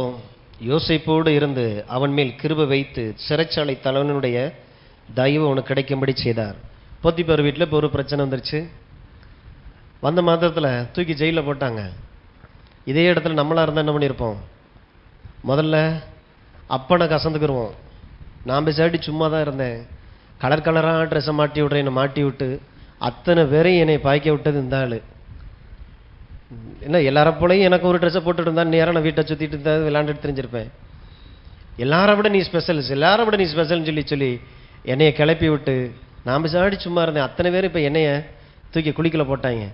யோசேப்போடு இருந்து அவன் மேல் கிருபை வைத்து சிறைச்சாலை தலைவனுடைய தயவு அவனுக்கு கிடைக்கும்படி செய்தார். போத்திபார் வீட்டில் இப்போ ஒரு பிரச்சனை வந்துருச்சு. வந்த மாத்திரத்தில் தூக்கி ஜெயிலில் போட்டாங்க. இதே இடத்துல நம்மளாக இருந்தால் என்ன பண்ணியிருப்போம்? முதல்ல அப்பனை கசந்துக்கிடுவோம். நான் பேசாட்டி சும்மா தான் இருந்தேன், கலர் கலராக ட்ரெஸ்ஸை மாட்டி விட்றேன், என்னை மாட்டி விட்டு அத்தனை பேரையும் என்னை பாய்க்க விட்டது இந்த ஆள். இல்லை, எல்லார போலையும் எனக்கு ஒரு ட்ரெஸ்ஸை போட்டுட்டு இருந்தா நேரம் நான் வீட்டை சுற்றிட்டு இருந்தா விளையாண்டுட்டு தெரிஞ்சிருப்பேன். எல்லாரை விட நீ ஸ்பெஷல், எல்லாரை விட நீ ஸ்பெஷல்னு சொல்லி சொல்லி என்னையை கிளப்பி விட்டு நான் பேசாடி சும்மா இருந்தேன். அத்தனை பேர் இப்போ என்னைய தூக்கி குளிக்கல போட்டாங்க.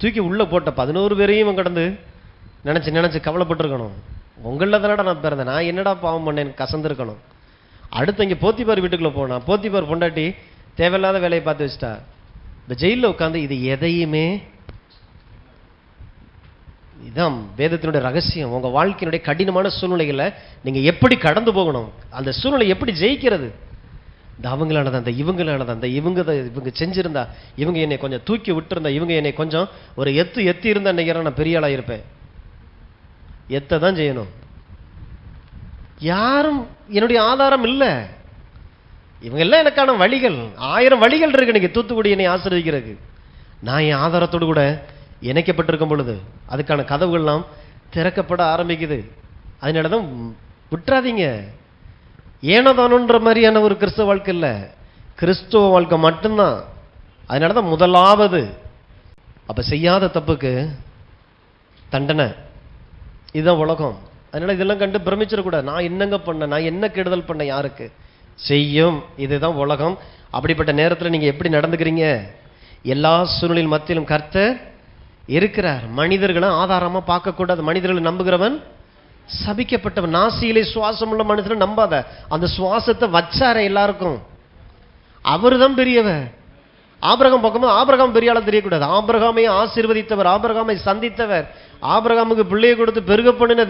தூக்கி உள்ளே போட்ட 11 பேரையும் கடந்து நினச்சி கவலைப்பட்டுருக்கணும். உங்களில் தானடா நான் பிறந்தேன், நான் என்னடா பாவம் பண்ணேன், கசந்துருக்கணும். அடுத்து இங்கே போத்திபார் வீட்டுக்குள்ளே போனா போத்திபார் பொண்டாட்டி தேவையில்லாத வேலையை பார்த்து வச்சுட்டா. இந்த ஜெயிலில் உட்காந்து இது எதையுமே, இதுதான் வேதத்தினுடைய ரகசியம். உங்கள் வாழ்க்கையினுடைய கடினமான சூழ்நிலைகளை நீங்கள் எப்படி கடந்து போகணும், அந்த சூழ்நிலை எப்படி ஜெயிக்கிறது. இந்த அவங்களானதான், அந்த இவங்களானதான், அந்த இவங்க செஞ்சிருந்தா, இவங்க என்னை கொஞ்சம் தூக்கி விட்டுருந்தா, இவங்க என்னை கொஞ்சம் ஒரு எத்தி இருந்தா இன்னைக்கு நான் பெரிய ஆளாக இருப்பேன். எத்தை தான் செய்யணும். யாரும் என்னுடைய ஆதாரம் இல்லை. இவங்க எல்லாம் எனக்கான வழிகள். 1000 வழிகள் இருக்கு இன்னைக்கு தூத்துக்குடி என்னை ஆசீர்வதிக்கிறதுக்கு. நான் என் ஆதாரத்தோடு கூட இணைக்கப்பட்டிருக்கும் பொழுது அதுக்கான கதவுகள்லாம் திறக்கப்பட ஆரம்பிக்குது. அதனால தான் விட்டுறாதீங்க. ஏனதானுன்ற மாதிரியான ஒரு கிறிஸ்தவ வாழ்க்கை இல்லை, கிறிஸ்துவ வாழ்க்கை மட்டும்தான். அதனால தான் முதலாவது. அப்போ செய்யாத தப்புக்கு தண்டனை, இதுதான் உலகம். அதனால இதெல்லாம் கண்டு பிரமிச்சிடக்கூடாது. நான் என்னங்க பண்ண, நான் என்ன கெடுதல் பண்ண, யாருக்கு செய்யும், இதுதான் உலகம். அப்படிப்பட்ட நேரத்தில் நீங்கள் எப்படி நடந்துக்கிறீங்க? எல்லா சூழ்நிலையின் மத்தியிலும் கர்த்தர் இருக்கிறார். மனிதர்களை ஆதாரமாக பார்க்கக்கூடாது. மனிதர்களை நம்புகிறவன் சபிக்கப்பட்டவன். நாசியிலே சுவாசம் உள்ள மனுஷனை நம்பாத. அந்த சுவாசத்தை வச்சார எல்லாருக்கும், அவரு தான் பெரியவர். ஆபிரகாம் பக்கமும் ஆபிரகாம் பெரிய ஆளா தெரியக்கூடாது. ஆபிரகாமை ஆசீர்வதித்தவர், ஆபிரகாமை சந்தித்தவர், ஆபிரகாமுக்கு பிள்ளையை கொடுத்து பெருக பண்ணின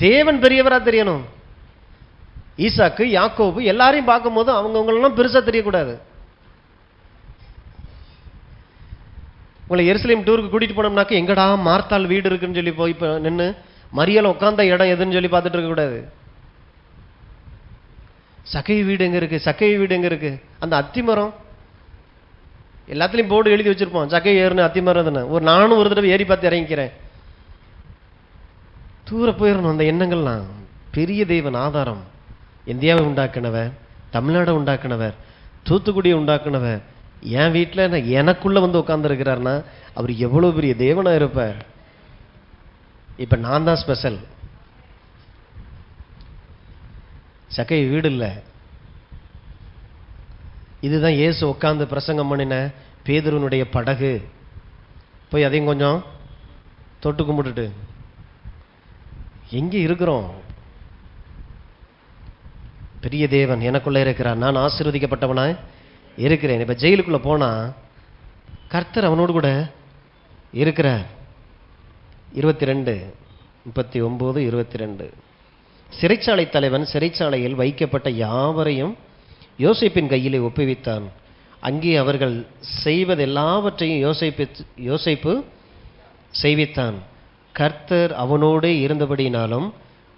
தேவன் பெரியவரா தெரியணும். ஈசாக்கு, யாக்கோபு எல்லாரையும் பார்க்கும் போது அவங்கவுங்களெல்லாம் பெருசா தெரியக்கூடாது. உங்களை எருசலேம் டூருக்கு கூட்டிட்டு போனோம்னாக்க எங்கடா மார்த்தாள் வீடு இருக்குன்னு சொல்லி போய் நின்று மரியாதை உட்கார்ந்த இடம் எதுன்னு சொல்லி பார்த்துட்டு இருக்கக்கூடாது. சகை வீடு எங்க இருக்கு, சகை வீடு எங்க இருக்கு, அந்த அத்திமரம் எல்லாத்துலேயும் போர்டு எழுதி வச்சிருப்போம், சகை ஏறுன்னு அத்திமரம் தானே. நானும் ஒரு தடவை ஏறி பார்த்து இறங்கிக்கிறேன். தூர போயிடணும் அந்த எண்ணங்கள்லாம். பெரிய தெய்வன் ஆதாரம். இந்தியாவை உண்டாக்குனவர், தமிழ்நாடை உண்டாக்குனவர், தூத்துக்குடியை உண்டாக்குனவர் என் வீட்டில் எனக்குள்ள வந்து உட்கார்ந்துருக்கிறார்னா அவர் எவ்வளோ பெரிய தேவனா இருப்பார். இப்போ நான் தான் ஸ்பெஷல். சகை வீடு இல்லை. இதுதான் இயேசு உட்கார்ந்து பிரசங்கம் பண்ணின பேதுருனுடைய படகு. போய் அதையும் கொஞ்சம் தொட்டு கும்பிட்டுட்டு எங்கே இருக்கிறோம்? பெரிய தேவன் எனக்குள்ள இருக்கிறார், நான் ஆசீர்வதிக்கப்பட்டவனாய் இருக்கிறேன். இப்ப ஜெயிலுக்குள்ள போனா கர்த்தர் அவனோடு கூட இருக்கிறார். 22, 39, 22. சிறைச்சாலை தலைவன் சிறைச்சாலையில் வைக்கப்பட்ட யாவரையும் யோசேப்பின் கையிலே ஒப்புவித்தான். அங்கே அவர்கள் செய்வதெல்லாவற்றையும் யோசேப்பு செய்வித்தான். கர்த்தர் அவனோடு இருந்தபடினாலும்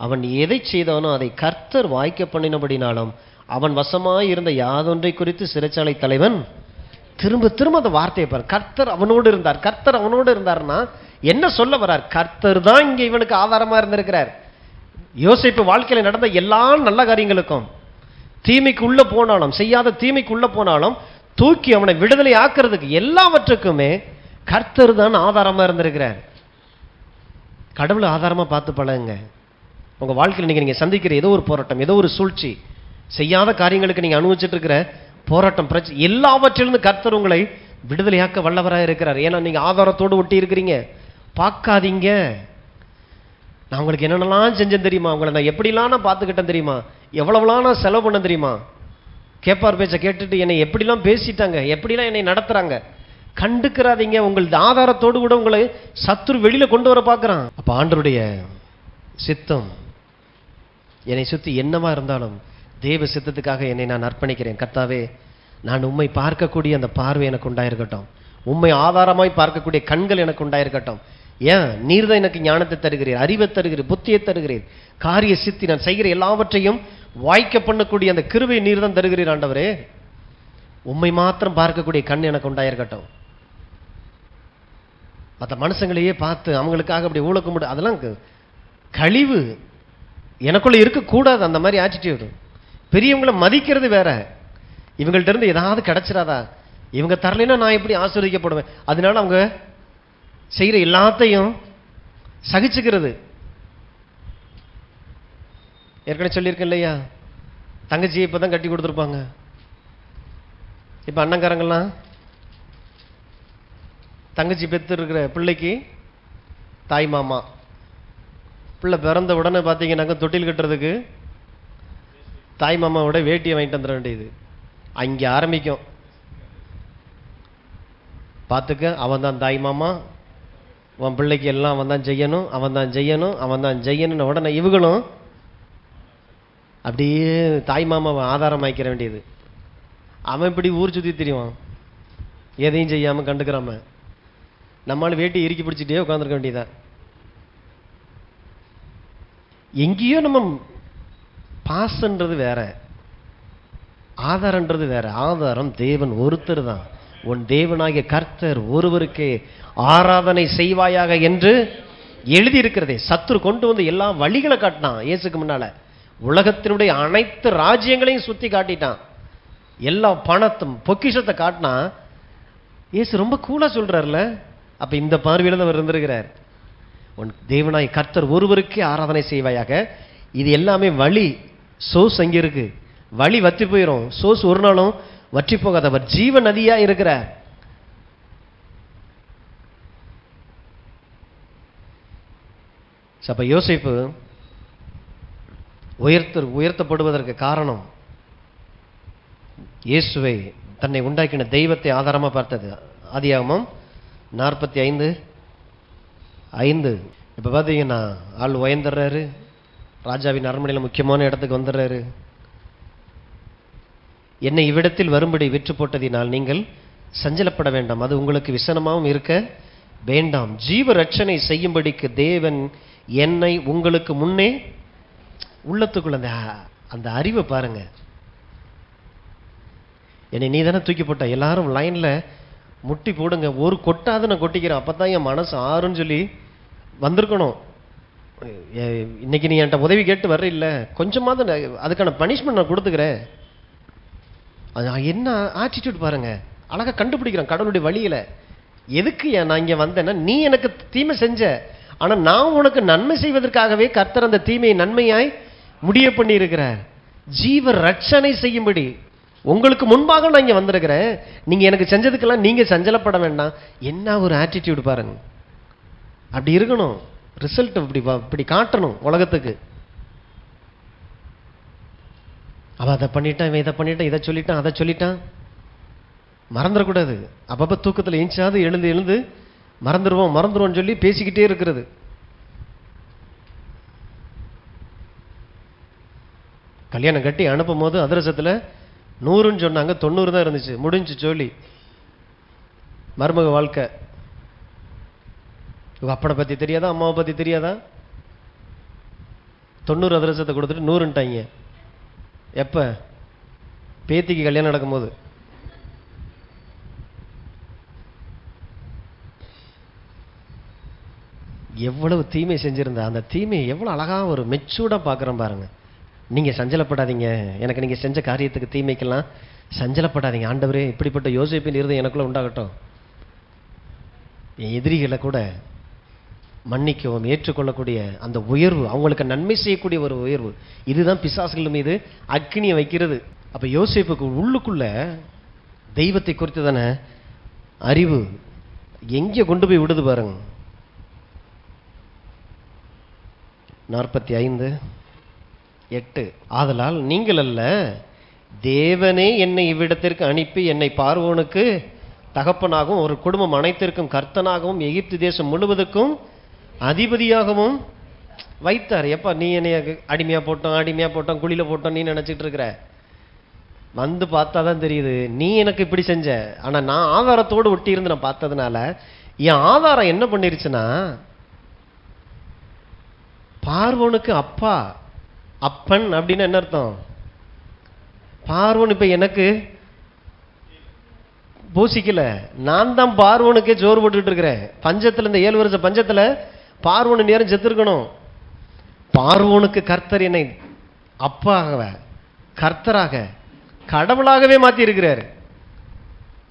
அவன் எதை செய்தானோ அதை கர்த்தர் வாய்க்க பண்ணினபடினாலும் அவன் வசமாய் இருந்த யாதொன்றை குறித்து சிறைச்சாலை தலைவன் திரும்ப திரும்ப அந்த வார்த்தையை பாரு, கர்த்தர் அவனோடு இருந்தார். கர்த்தர் அவனோடு இருந்தார்னா என்ன சொல்ல வர்றார்? கர்த்தர் தான் இங்க இவனுக்கு ஆதாரமா இருந்திருக்கிறார். யோசேப்பு வாழ்க்கையில நடந்த எல்லா நல்ல காரியங்களுக்கும், தீமைக்கு உள்ள போனாலும், செய்யாத தீமைக்கு உள்ள போனாலும் தூக்கி அவனை விடுதலை ஆக்குறதுக்கு எல்லாவற்றுக்குமே கர்த்தர் தான் ஆதாரமா இருந்திருக்கிறார். கடவுளை ஆதாரமா பார்த்து பழகுங்க. உங்க வாழ்க்கையில் நீங்க சந்திக்கிற ஏதோ ஒரு போராட்டம், ஏதோ ஒரு சூழ்ச்சி, செய்யாத காரியங்களுக்கு நீங்க அனுபவிச்சுட்டு இருக்கிற போராட்டம், பிரச்சனை, எல்லாவற்றிலிருந்து கர்த்தர் உங்களை விடுதலையாக்க வல்லவராக இருக்கிறார். ஏன்னா நீங்க ஆதாரத்தோடு ஒட்டி இருக்கிறீங்க. பார்க்காதீங்க. நான் உங்களுக்கு என்னென்னலாம் செஞ்சேன் தெரியுமா, உங்களை நான் எப்படிலாம் நான் பார்த்துக்கிட்டேன் தெரியுமா, எவ்வளவுலாம் நான் செலவு பண்ண தெரியுமா, கேட்பார் பேச்சை கேட்டுட்டு என்னை எப்படிலாம் பேசிட்டாங்க, எப்படிலாம் என்னை நடத்துறாங்க. கண்டுக்கிறாதீங்க. உங்கள் ஆதாரத்தோடு கூட உங்களை சத்துரு வெளியில கொண்டு வர பார்க்குறான். அப்ப ஆண்டவருடைய சித்தம் என்னை சுற்றி என்னவா இருந்தாலும் தேவ சித்தத்துக்காக என்னை நான் அர்ப்பணிக்கிறேன். கர்த்தாவே, நான் உம்மை பார்க்கக்கூடிய அந்த பார்வை எனக்கு உண்டாயிருக்கட்டும். உம்மை ஆதாரமாய் பார்க்கக்கூடிய கண்கள் எனக்கு உண்டாயிருக்கட்டும். ஏன்? நீர் தான் எனக்கு ஞானத்தை தருகிறீர், அறிவை தருகிறீர், புத்தியை தருகிறீர், காரிய சித்தி, நான் செய்கிற எல்லாவற்றையும் வாய்க்க பண்ணக்கூடிய அந்த கிருபை நீர் தான் தருகிறீர். ஆண்டவரே, உம்மை மாத்திரம் பார்க்கக்கூடிய கண் எனக்கு உண்டாயிருக்கட்டும். மற்ற மனுஷங்களையே பார்த்து அவங்களுக்காக அப்படி ஊழக்க முடியும், அதெல்லாம் கழிவு எனக்குள்ள இருக்கக்கூடாது. அந்த மாதிரி ஆட்டிடியூடு. பெரியவங்களை மதிக்கிறது வேற, இவங்கள்ட்ட இருந்து ஏதாவது கிடைச்சிடாதா, இவங்க தரலைன்னா நான் எப்படி ஆசீர்வதிக்கப்படுவேன், அதனால அவங்க செய்கிற எல்லாத்தையும் சகிச்சுக்கிறது. ஏற்கனவே சொல்லியிருக்கேன் இல்லையா, தங்கச்சியை இப்போ தான் கட்டி கொடுத்துருப்பாங்க. இப்போ அண்ணங்காரங்கெல்லாம் தங்கச்சி பெற்று இருக்கிற பிள்ளைக்கு தாய் மாமா, பிள்ளை பிறந்த உடனே பார்த்தீங்கன்னாக்க தொட்டில் கட்டுறதுக்கு தாய் மாமாவோட வேட்டியை வாங்கிட்டு வந்துட வேண்டியது. அங்கே ஆரம்பிக்கும். பார்த்துக்க, அவன் தான் தாய் மாமா, உன் பிள்ளைக்கு எல்லாம் அவன் தான் செய்யணும், அவன் தான் செய்யணும், அவன் தான் செய்யணும்னு உடனே இவங்களும் அப்படியே தாய் மாமாவை ஆதாரம் ஆக்கிற வேண்டியது. அவன் இப்படி ஊர் சுற்றி தெரியும், எதையும் செய்யாமல் கண்டுக்கிறாம. நம்மளால வேட்டி இறுக்கி பிடிச்சிட்டே உட்காந்துருக்க வேண்டியதான். எங்கேயோ நம்ம பாசன்றது வேற, ஆதாரன்றது வேற. ஆதாரம் தேவன் ஒருத்தர் தான். உன் தேவனாகிய கர்த்தர் ஒருவருக்கே ஆராதனை செய்வாயாக என்று எழுதியிருக்கிறதே. சத்துரு கொண்டு வந்து எல்லா வழிகளை காட்டினான். இயேசுக்கு முன்னால உலகத்தினுடைய அனைத்து ராஜ்யங்களையும் சுத்தி காட்டிட்டான். எல்லா பணத்தும் பொக்கிஷத்தை காட்டினா. இயேசு ரொம்ப கூலா சொல்றாருல. அப்ப இந்த பார்வையில தான் அவர் இருந்திருக்கிறார். உன் தேவனாய் கர்த்தர் ஒருவருக்கே ஆராதனை செய்வாயாக. இது எல்லாமே வழி. சோர்ஸ் அங்கே இருக்கு. வழி வற்றி போயிடும், சோர்ஸ் ஒரு நாளும் வற்றி போகாத. அவர் ஜீவ நதியா இருக்கிறார். அப்ப யோசேப்பு உயர்த்தப்படுவதற்கு காரணம் இயேசுவை, தன்னை உண்டாக்கின தெய்வத்தை ஆதாரமா பார்த்தது. ஆதியாகமம் 45:5. இப்ப பாத்தீங்கன்னா ஆள் உயர்ந்துடுறாரு, ராஜாவின் அரண்மனையில் முக்கியமான இடத்துக்கு வந்துடுறாரு. என்னை இவ்விடத்தில் வரும்படி விற்று போட்டதினால் நீங்கள் சஞ்சலப்பட வேண்டாம், அது உங்களுக்கு விசனமாகவும் இருக்க வேண்டாம். ஜீவ ரட்சனை செய்யும்படிக்கு தேவன் என்னை உங்களுக்கு முன்னே, உள்ளத்துக்குள்ள அந்த அறிவை பாருங்க. என்னை நீ தானே தூக்கி போட்ட, எல்லாரும் லைன்ல முட்டி போடுங்க, ஒரு கொட்டாவது நான் கொட்டிக்கிறேன், அப்பதான் என் மனசு ஆறுன்னு சொல்லி வந்திருக்கணும். இன்னைக்கு நீ என்கிட்ட உதவி கேட்டு வர்ற இல்லை, கொஞ்சமாவது அதுக்கான பனிஷ்மெண்ட் நான் கொடுத்துக்கிறேன். அது என்ன ஆட்டிடியூட் பாருங்க. அழகா கண்டுபிடிக்கிறேன் கடவுளுடைய வழியில. எதுக்கு நான் இங்க வந்தேன்னா, நீ எனக்கு தீமை செஞ்ச, ஆனா நான் உனக்கு நன்மை செய்வதற்காகவே கர்த்தர் அந்த தீமையை நன்மையாய் முடிய பண்ணி இருக்கிறார். ஜீவ ரட்சனை செய்யும்படி உங்களுக்கு முன்பாக நான் இங்க வந்திருக்கிறேன். நீங்க எனக்கு செஞ்சதுக்கெல்லாம் நீங்க சஞ்சலப்பட வேண்டாம். என்ன ஒரு ஆட்டிடியூட் பாருங்க. அப்படி இருக்கணும். ரிசல்ட் இப்படி காட்டணும் உலகத்துக்கு. அவன் அதை பண்ணிட்டான், இவன் இதை பண்ணிட்டான், இதை சொல்லிட்டான், அதை சொல்லிட்டான். மறந்துடக்கூடாது. அப்பப்போ தூக்கத்தில் ஏஞ்சாது எழுந்து எழுந்து மறந்துடுவோம்னு சொல்லி பேசிக்கிட்டே இருக்கிறது. கல்யாணம் கட்டி அனுப்பும் போது அதிரசத்தில் 100ன்னு சொன்னாங்க, 90 தான் இருந்துச்சு. முடிஞ்சு சொல்லி மருமக வாழ்க்கை. அப்பனை பற்றி தெரியாதா, அம்மாவை பற்றி தெரியாதா? 90 அதிரசத்தை கொடுத்துட்டு 100ன்ட்டாங்க. எப்போ? பேத்திக்கு கல்யாணம் நடக்கும்போது. எவ்வளவு தீமை செஞ்சிருந்தா, அந்த தீமையை எவ்வளோ அழகாக ஒரு மெச்சூர்டாக பார்க்குறோம் பாருங்க. நீங்கள் சஞ்சலப்படாதீங்க, எனக்கு நீங்கள் செஞ்ச காரியத்துக்கு தீமைக்கெல்லாம் சஞ்சலப்படாதீங்க. ஆண்டவரே, இப்படிப்பட்ட யோசிப்பின் இருதயம் எனக்குள்ள உண்டாகட்டும். என் எதிரிகளை கூட மன்னிக்கவும் ஏற்றுக்கொள்ளக்கூடிய அந்த உயர்வு, அவங்களுக்கு நன்மை செய்யக்கூடிய ஒரு உயர்வு, இதுதான் பிசாசுகள் மீது அக்கினியை வைக்கிறது. அப்போ யோசேப்புக்கு உள்ளுக்குள்ள தெய்வத்தை குறித்து தானே அறிவு எங்கே கொண்டு போய் விடுது பாருங்க. 45:8 ஆதலால் நீங்கள் அல்ல, தேவனே என்னை இவ்விடத்திற்கு அனுப்பி என்னை பார்வோனுக்கு தகப்பனாகவும் ஒரு குடும்பம் அனைத்திற்கும் கர்த்தனாகவும் எகிப்து தேசம் முழுவதுக்கும் அதிபதியாகவும் வைத்தார். எப்பா நீ என்னை அடிமையா போட்டோம் குழியில போட்டோம் நீ நினைச்சிட்டு இருக்கிற? வந்து பார்த்தா தான் தெரியுது நீ எனக்கு இப்படி செஞ்ச. ஆனா நான் ஆதாரத்தோடு ஒட்டி இருந்து நான் பார்த்ததுனால என் ஆதாரம் என்ன பண்ணிருச்சுன்னா, பார்வோனுக்கு அப்பா அப்பன் அப்படின்னு என்ன அர்த்தம்? பார்வோன் இப்ப எனக்கு பூசிக்கல, நான் தான் பார்வோனுக்கே ஜோறு போட்டுக்கிட்டு இருக்கிறேன். பஞ்சத்துல, இந்த 7 வருஷ பஞ்சத்துல பார்வோனு நேரம் செத்துருக்கணும். பார்வோனுக்கு கர்த்தர் என்னை அப்பாக, கர்த்தராக, கடவுளாகவே மாத்தி இருக்கிறார்.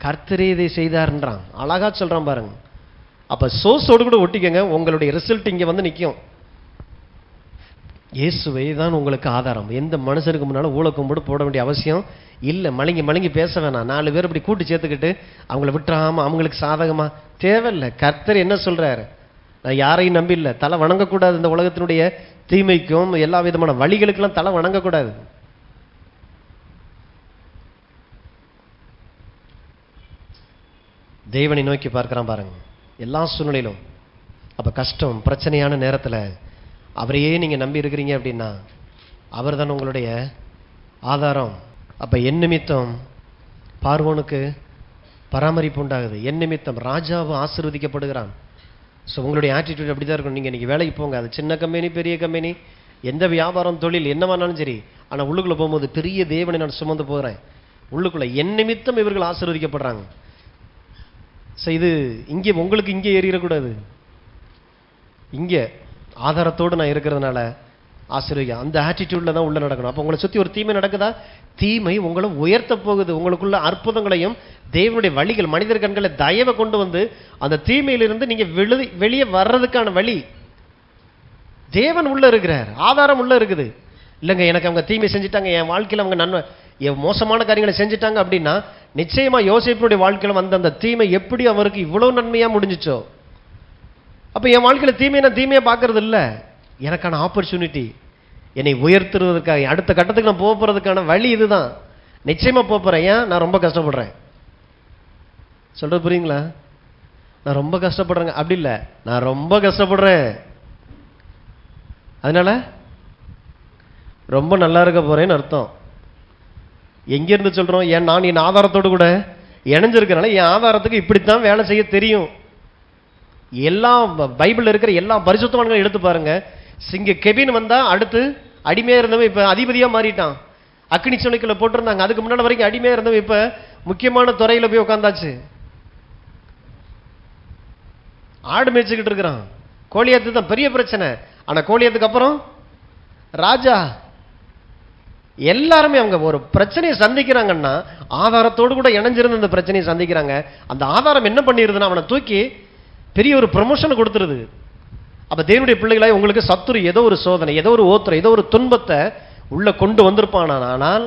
கர்த்தரே இதை செய்தார்ன்றான். அழகா சொல்றான் பாருங்க. அப்ப சோர்ஸோடு கூட ஒட்டிக்கங்க, உங்களுடைய ரிசல்ட் இங்க வந்து நிற்கும். இயேசுவை தான் உங்களுக்கு ஆதாரம். எந்த மனுஷனுக்கு முன்னாலும் ஊழக்கும்போடு போட வேண்டிய அவசியம் இல்லை. மலங்கி பேச வேணாம். 4 பேர் இப்படி கூட்டு சேர்த்துக்கிட்டு அவங்கள விட்டுறாம அவங்களுக்கு சாதகமா தேவையில்லை. கர்த்தர் என்ன சொல்றாரு? நான் யாரையும் நம்பி இல்லை. தலை வணங்கக்கூடாது. இந்த உலகத்தினுடைய தீமைக்கும் எல்லா விதமான வழிகளுக்கெல்லாம் தலை வணங்கக்கூடாது. தேவனை நோக்கி பார்க்கிறான் பாருங்க எல்லா சூழ்நிலையிலும். அப்ப கஷ்டம் பிரச்சனையான நேரத்துல அவரையே நீங்க நம்பி இருக்கிறீங்க அப்படின்னா அவர் தான் உங்களுடைய ஆதாரம். அப்ப என் நிமித்தம் பார்வோனுக்கு பராமரிப்பு உண்டாகுது, என் நிமித்தம் ராஜாவும் ஆசீர்வதிக்கப்படுகிறான். ஸோ உங்களுடைய ஆட்டிடியூட் அப்படிதான் இருக்கும். நீங்க இன்னைக்கு வேலைக்கு போங்க, அது சின்ன கம்பெனி பெரிய கம்பெனி, எந்த வியாபாரம் தொழில் என்னவானாலும் சரி, ஆனா உள்ளுக்குள்ள போகும்போது பெரிய தேவனை நான் சுமந்து போகிறேன். உள்ளுக்குள்ள என் நிமித்தம் இவர்கள் ஆசீர்வதிக்கப்படுறாங்க. ஸோ இது இங்கே உங்களுக்கு இங்கே ஏறிடக்கூடாது. இங்கே ஆதாரத்தோடு நான் இருக்கிறதுனால ஆசீர்வதிக்க, அந்த ஆட்டிடியூட்ல தான் உள்ள நடக்கணும். அப்போ உங்களை சுற்றி ஒரு தீமை நடக்குதா, தீமை உங்களை உயர்த்த போகுது. உங்களுக்குள்ள அற்புதங்களையும் தேவனுடைய வழிகள், மனிதர் கண்களை தயவை கொண்டு வந்து அந்த தீமையிலிருந்து நீங்க வெளியே வர்றதுக்கான வழி தேவன் உள்ள இருக்கிறார். ஆதாரம் உள்ள இருக்குது. இல்லைங்க எனக்கு அவங்க தீமை செஞ்சுட்டாங்க, என் வாழ்க்கையில் அவங்க நன்மை மோசமான காரியங்களை செஞ்சுட்டாங்க அப்படின்னா நிச்சயமா யோசேப்பினுடைய வாழ்க்கையில் வந்த அந்த தீமை எப்படி அவருக்கு இவ்வளவு நன்மையா முடிஞ்சிச்சோ, அப்ப என் வாழ்க்கையில தீமையை நான் தீமையை பார்க்கறது இல்லை, எனக்கான ஆப்பர்ச்சுனிட்டி என்னை உயர்த்துறதுக்காக அடுத்த கட்டத்துக்கு நான் போக போறதுக்கான வழி இதுதான். நிச்சயமா போறேன். ஏன் நான் ரொம்ப கஷ்டப்படுறேன் சொல்றது புரியுங்களா? நான் ரொம்ப கஷ்டப்படுறேங்க அப்படி இல்லை, நான் ரொம்ப கஷ்டப்படுறேன் அதனால ரொம்ப நல்லா இருக்க போறேன்னு அர்த்தம். எங்கிருந்து சொல்றோம்? ஏன் நான் என் ஆதாரத்தோடு கூட இணைஞ்சிருக்கிறனால என் ஆதாரத்துக்கு இப்படித்தான் வேலை செய்ய தெரியும். எல்லா பைபிள்ல இருக்கிற எல்லா பரிசுத்தவான்களும் எடுத்து பாருங்க. சிங்க கெபின் வந்தா அடுத்து அடிமையா இருந்தவன் இப்ப அதிபதியா மாறிட்டான். அக்னி சுனைக்குள்ள போட்டிருந்தாங்க, அதுக்கு முன்னாடி வரைக்கும் அடிமையா இருந்தவன் இப்ப முக்கியமான துறையில போய் உட்காந்தாச்சு. ஆடு மேய்ச்சிக்கிட்டு இருக்கிறான். கோலியாத்து தான் பெரிய பிரச்சனை. ஆனா கோலியாத்துக்கு அப்புறம் ராஜா. எல்லாருமே அவங்க ஒரு பிரச்சனையை சந்திக்கிறாங்கன்னா ஆதாரத்தோடு கூட இணைஞ்சிருந்து அந்த பிரச்சனையை சந்திக்கிறாங்க. அந்த ஆதாரம் என்ன பண்ணிருதுன்னா அவனை தூக்கி பெரிய ஒரு ப்ரமோஷன் கொடுத்துருது. அப்ப தேவனுடைய பிள்ளைகளாய் உங்களுக்கு சத்துரு ஏதோ ஒரு சோதனை, ஏதோ ஒரு ஓத்திரம், ஏதோ ஒரு துன்பத்தை உள்ள கொண்டு வந்திருப்பான். ஆனால்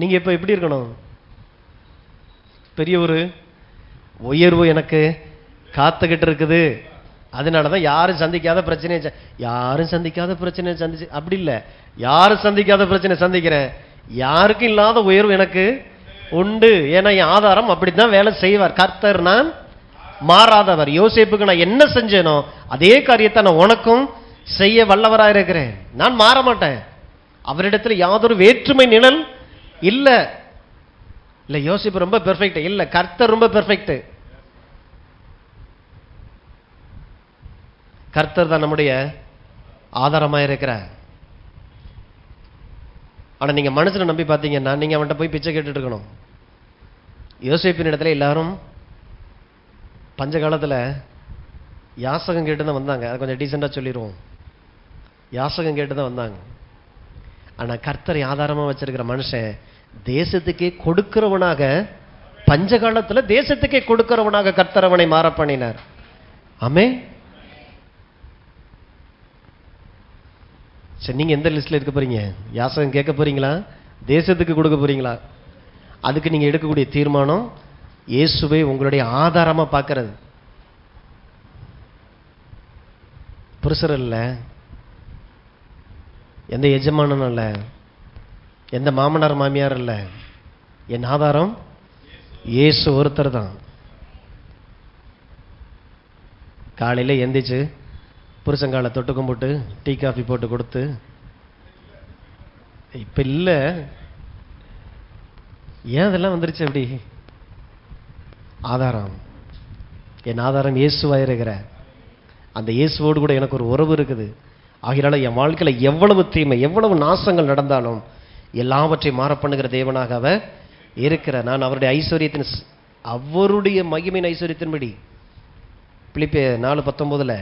நீங்க இப்ப எப்படி இருக்கணும்? பெரிய ஒரு உயர்வு எனக்கு காத்துக்கிட்டு இருக்குது. அதனாலதான் யாரும் சந்திக்காத பிரச்சனையை சந்திச்சு அப்படி இல்லை, யாரும் சந்திக்காத பிரச்சனை சந்திக்கிறேன். யாருக்கும் இல்லாத உயர்வு எனக்கு உண்டு. ஏன்னா என் ஆதாரம் அப்படித்தான் வேலை செய்வார். கர்த்தர் நான் மாறாதவர். யோசேப்புக்கு நான் என்ன செஞ்சேனோ அதே காரியத்தை நான் உனக்கும் செய்ய வல்லவராக இருக்கிறேன். நான் மாற மாட்டேன். அவரிடத்துல யாதொரு வேற்றுமை நிழல் இல்ல. இல்ல யோசேப்பு ரொம்ப பெர்ஃபெக்ட் இல்ல, கர்த்தர் ரொம்ப பெர்ஃபெக்ட். கர்த்தர் தான் நம்முடைய ஆதாரமா இருக்கிறார். ஆனா நீங்க மனசுல நம்பி பார்த்தீங்கன்னா நீங்க அவன்கிட்ட போய் பிச்சை கேட்டுட்டு இருக்கணும். யோசேப்பின் இடத்துல எல்லாரும் பஞ்ச காலத்துல யாசகம் கேட்டு தான் வந்தாங்க. அதை கொஞ்சம் டீசெண்டா சொல்லிடுவோம். யாசகம் கேட்டு தான் வந்தாங்க. ஆனா கர்த்தரை ஆதாரமா வச்சிருக்கிற மனுஷன் தேசத்துக்கே கொடுக்கிறவனாக, பஞ்ச காலத்துல தேசத்துக்கே கொடுக்கிறவனாக கர்த்தர் அவனை மாற பண்ணினார். ஆமே. சரி, நீங்க எந்த லிஸ்ட்ல இருக்க போறீங்க? யாசகம் கேட்க போறீங்களா, தேசத்துக்கு கொடுக்க போறீங்களா? அதுக்கு நீங்க எடுக்கக்கூடிய தீர்மானம் இயேசுவை உங்களுடைய ஆதாரமா பார்க்கிறது. புருஷர் இல்ல, எந்த எஜமானனும் இல்ல, எந்த மாமனார் மாமியார் இல்ல, என் ஆதாரம் இயேசு ஒருத்தர் தான். காலையில எந்திரிச்சு புருஷங்கால தொட்டு கும்பிட்டு டீ காஃபி போட்டு கொடுத்து, இப்ப இல்ல, ஏன் அதெல்லாம் வந்துருச்சு? அப்படி ஆதாரம், என் ஆதாரம் இயேசுவா இருக்கிற அந்த இயேசுவோடு கூட எனக்கு ஒரு உறவு இருக்குது. ஆகையால என் வாழ்க்கையில எவ்வளவு தீமை, எவ்வளவு நாசங்கள் நடந்தாலும் எல்லாவற்றையும் மாற பண்ணுகிற தேவனாக அவர் இருக்கிறார். நான் அவருடைய ஐஸ்வர்யத்தின், அவருடைய மகிமையின் ஐஸ்வர்யத்தின்படி பிலிப்பியர் 4:19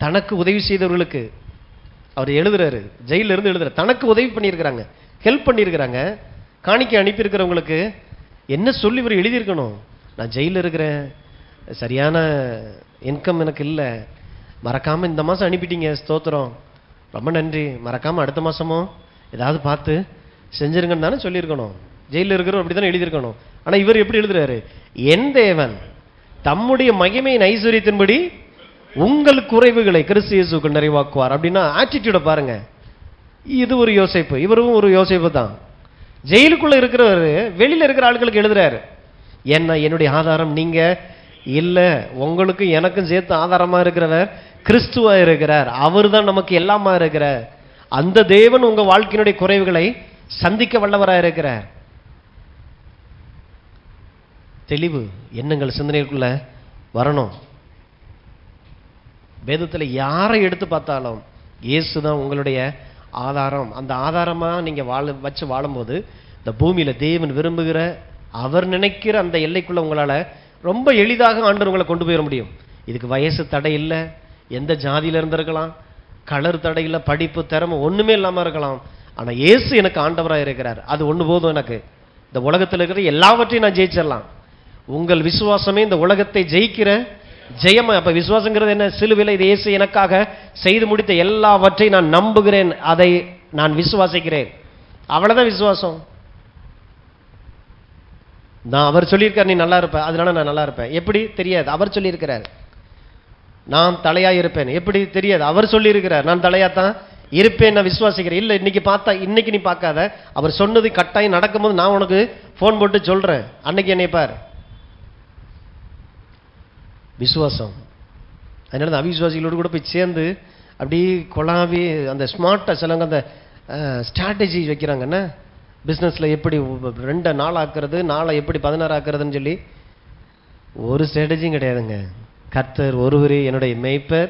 தனக்கு உதவி செய்தவர்களுக்கு அவர் எழுதுறாரு. ஜெயில இருந்து எழுதுறாரு. தனக்கு உதவி பண்ணியிருக்கிறாங்க, ஹெல்ப் பண்ணியிருக்கிறாங்க, காணிக்கை அனுப்பியிருக்கிறவங்களுக்கு என்ன சொல்லி இவர் எழுதியிருக்கணும்? நான் ஜெயிலில் இருக்கிறேன், சரியான இன்கம் எனக்கு இல்லை, மறக்காம இந்த மாதம் அனுப்பிட்டீங்க, ஸ்தோத்திரம், ரொம்ப நன்றி, மறக்காம அடுத்த மாதமும் ஏதாவது பார்த்து செஞ்சிருங்கன்னு தானே சொல்லியிருக்கணும். ஜெயிலில் இருக்கிறவர் அப்படி தானே எழுதியிருக்கணும். ஆனால் இவர் எப்படி எழுதுறாரு? என் தேவன் தம்முடைய மகிமையின் ஐஸ்வர்யத்தின்படி உங்கள் குறைவுகளை கிறிஸ்து இயேசுவுக்கு நிறைவாக்குவார். அப்படின்னா ஆட்டிடியூட பாருங்க. இது ஒரு யோசேப்பு, இவரும் ஒரு யோசேப்பு தான். ஜெயிலுக்குள்ள இருக்கிறவர் வெளியில இருக்கிற ஆட்களுக்கு எழுதுறாரு, என்ன என்னுடைய ஆதாரம் நீங்க இல்ல, உங்களுக்கும் எனக்கும் சேர்த்து ஆதாரமா இருக்கிறவர் கிறிஸ்துவா இருக்கிறார். அவர் தான் நமக்கு எல்லாமா இருக்கிறார். அந்த தேவன் உங்க வாழ்க்கையினுடைய குறைவுகளை சந்திக்க வல்லவரா இருக்கிறார். தெளிவு எண்ணங்கள் சிந்தனைக்குள்ள வரணும். வேதத்துல யாரை எடுத்து பார்த்தாலும் இயேசு தான் உங்களுடைய ஆதாரம். அந்த ஆதாரமா நீங்க வச்சு வாழும்போது இந்த பூமியில தேவன் விரும்புகிற, அவர் நினைக்கிற அந்த எல்லைக்குள்ள உங்களால ரொம்ப எளிதாக ஆண்டவர் உங்களை கொண்டு போயிட முடியும். இதுக்கு வயசு தடை இல்லை, எந்த ஜாதியில இருந்திருக்கலாம், கலர் தடை இல்லை, படிப்பு திறமை ஒண்ணுமே இல்லாம இருக்கலாம். ஆனா இயேசு எனக்கு ஆண்டவராக இருக்கிறார், அது ஒண்ணு போதும். எனக்கு இந்த உலகத்தில் இருக்கிற எல்லாவற்றையும் நான் ஜெயிச்சிடலாம். உங்கள் விசுவாசமே இந்த உலகத்தை ஜெயிக்கிற ஜெயமா. அப்ப விசுவாசங்கிறது என்ன? சிலுவையில் இது இயேசு எனக்காக செய்து முடித்த எல்லாவற்றையும் நான் நம்புகிறேன், அதை நான் விசுவாசிக்கிறேன், அவ்வளவுதான் விசுவாசம். நான் அவர் சொல்லியிருக்கார் நீ நல்லா இருப்ப, அதனால நான் நல்லா இருப்பேன். எப்படி தெரியாது, அவர் சொல்லியிருக்கிறார். நான் தலையா இருப்பேன், எப்படி தெரியாது, அவர் சொல்லியிருக்கிறார். நான் தலையாத்தான் இருப்பேன், நான் விசுவாசிக்கிறேன். இல்லை இன்னைக்கு பார்த்தா, இன்னைக்கு நீ பார்க்காத, அவர் சொன்னது கட்டாயம் நடக்கும்போது நான் உனக்கு ஃபோன் போட்டு சொல்றேன், அன்னைக்கு என்னை பார். விசுவாசம். அதனால தான் அவிசுவாசிகளோடு கூட போய் சேர்ந்து அப்படி கொலாவி அந்த ஸ்மார்ட்டாக சிலவங்க அந்த ஸ்ட்ராட்டஜி வைக்கிறாங்கன்னா, பிஸ்னஸில் எப்படி 2 நாள் ஆக்குறது, நாளை எப்படி 16 ஆக்குறதுன்னு சொல்லி ஒரு ஸ்ட்ராட்டஜியும் கிடையாதுங்க. கர்த்தர் ஒருவரே என்னுடைய மேய்ப்பர்,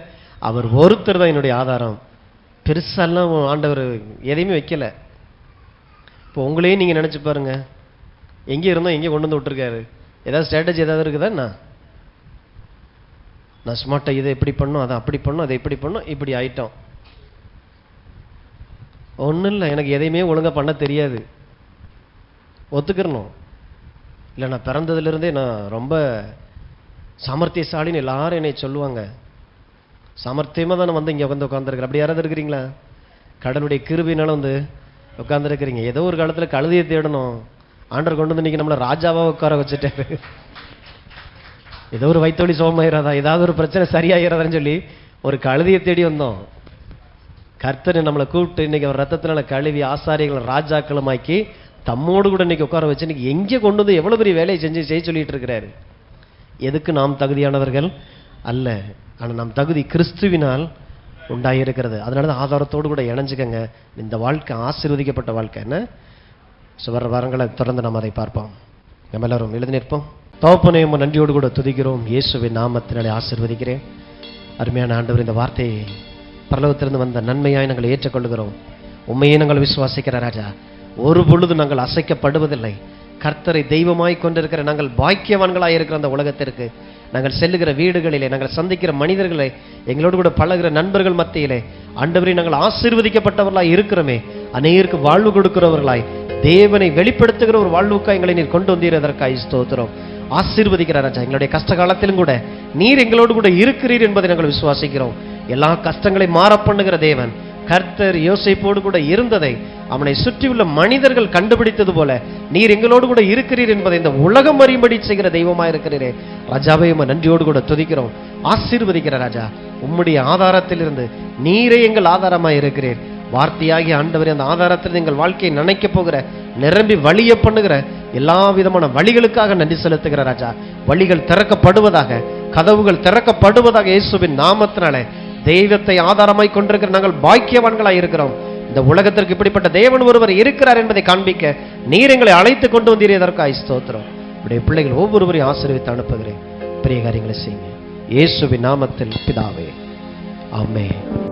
அவர் ஒருத்தர் தான் என்னுடைய ஆதாரம். பெருசாலாம் ஆண்டவர் எதையுமே வைக்கல. இப்போ உங்களையும் நீங்கள் நினச்சி பாருங்க, எங்கே இருந்தோம் எங்கே கொண்டு வந்து விட்டுருக்காரு. ஏதாவது ஸ்ட்ராட்டஜி ஏதாவது இருக்குதா? நான் ஸ்மார்ட்டாக இதை எப்படி பண்ணும், அதை அப்படி பண்ணும், அதை இப்படி பண்ணும், இப்படி ஆயிட்டோம். ஒன்றும் இல்லை, எனக்கு எதையுமே ஒழுங்காக பண்ண தெரியாது, ஒத்துக்கிறணும். இல்லை நான் பிறந்ததுலேருந்தே நான் ரொம்ப சாமர்த்தியசாலின்னு எல்லாரும் என்னை சொல்லுவாங்க. சாமர்த்தியமாக தான் நான் வந்து இங்கே வந்து உட்காந்துருக்கிறேன். அப்படி யாராவது இருக்கிறீங்களா? கடவுளுடைய கிருபையினால வந்து உட்காந்துருக்கிறீங்க. ஏதோ ஒரு காலத்தில் கழுதையை தேடணும், ஆண்டவர் கொண்டு வந்து இன்னைக்கு நம்மளை ராஜாவாக உட்கார வச்சுட்டாரு. ஏதோ ஒரு வயிற்றொலி சோகமாயிராதா, ஏதாவது ஒரு பிரச்சனை சரியாயிராதான்னு சொல்லி ஒரு கழுதையை தேடி வந்தோம். கர்த்தரை நம்மளை கூப்பிட்டு இன்னைக்கு அவர் ரத்தத்தினால கழுவி ஆசாரியர்கள் ராஜாக்களுமாக்கி தம்மோடு கூட இன்னைக்கு உட்கார வச்சு இன்னைக்கு எங்கே கொண்டு வந்து எவ்வளவு பெரிய வேலையை செய்ய சொல்லிட்டு இருக்கிறாரு. எதுக்கு நாம் தகுதியானவர்கள் அல்ல, ஆனால் நாம் தகுதி கிறிஸ்துவினால் உண்டாயிருக்கிறது. அதனால தான் ஆதாரத்தோடு கூட இணைஞ்சுக்கங்க. இந்த வாழ்க்கை ஆசீர்வதிக்கப்பட்ட வாழ்க்கை. என்ன வர வாரங்களை தொடர்ந்து நாம் அதை பார்ப்போம். நம்ம எல்லாரும் எழுதி நிற்போம். தகப்பனே, உம்மை நன்றியோடு கூட துதிக்கிறோம். இயேசுவின் நாமத்தினாலே ஆசீர்வதிக்கிறேன். அருமையான ஆண்டவர், இந்த வார்த்தையை பரலோகத்திலிருந்து வந்த நன்மையாய் நாங்கள் ஏற்றுக்கொள்கிறோம். உண்மையை நாங்கள் விசுவாசிக்கிற ராஜா, ஒரு பொழுது நாங்கள் அசைக்கப்படுவதில்லை. கர்த்தரை தெய்வமாய் கொண்டிருக்கிற நாங்கள் பாக்கியவான்களாய் இருக்கிற அந்த உலகத்திற்கு, நாங்கள் செல்லுகிற வீடுகளிலே, நாங்கள் சந்திக்கிற மனிதர்களை, எங்களோடு கூட பழகிற நண்பர்கள் மத்தியிலே ஆண்டவரை நாங்கள் ஆசீர்வதிக்கப்பட்டவர்களாய் இருக்கிறோமே. அநேகருக்கு வாழ்வு கொடுக்கிறவர்களாய், தேவனை வெளிப்படுத்துகிற ஒரு வாழ்வுக்காய் எங்களை நீர் கொண்டு வந்தீரதற்காய் ஸ்தோத்திரம். ஆசீர்வதிக்கிறார் ராஜா. எங்களுடைய கஷ்ட காலத்திலும் கூட நீர் எங்களோடு கூட இருக்கிறீர் என்பதை நாங்கள் விசுவாசிக்கிறோம். எல்லா கஷ்டங்களை மாற பண்ணுகிற தேவன் கர்த்தர் யோசேப்போடு கூட இருந்ததை அவனை சுற்றியுள்ள மனிதர்கள் கண்டுபிடித்தது போல நீர் எங்களோடு கூட இருக்கிறீர் என்பதை இந்த உலகம் அறியும்படி செய்கிற தெய்வமா இருக்கிறீரே ராஜாவை உம்மை நன்றியோடு கூட துதிக்கிறோம். ஆசீர்வதிக்கிற ராஜா, உம்முடைய ஆதாரத்திலிருந்து நீரே எங்கள் ஆதாரமாய் இருக்கிறீர். வார்த்தையாகி ஆண்டவரே, அந்த ஆதாரத்தில் எங்கள் வாழ்க்கையை நினைக்க போகிற, நிரம்பி வழிய பண்ணுகிற எல்லா விதமான வழிகளுக்காக நன்றி செலுத்துகிற ராஜா. வழிகள் திறக்கப்படுவதாக, கதவுகள் திறக்கப்படுவதாக இயேசுவின் நாமத்தினாலே. தெய்வத்தை ஆதாரமாய் கொண்டிருக்கிற நாங்கள் பாக்கியவான்களாய் இருக்கிறோம். இந்த உலகத்திற்கு இப்படிப்பட்ட தேவன் ஒருவர் இருக்கிறார் என்பதை காண்பிக்க நீர் எங்களை அழைத்து கொண்டு வந்தீர். எதற்காக ஸ்தோத்திரம். உடைய பிள்ளைகள் ஒவ்வொருவரையும் ஆசீர்வதித்து அனுப்புகிறேன். பெரிய காரியங்களை செய்யுங்க. இயேசுவின் நாமத்தில் பிதாவே, ஆமென்.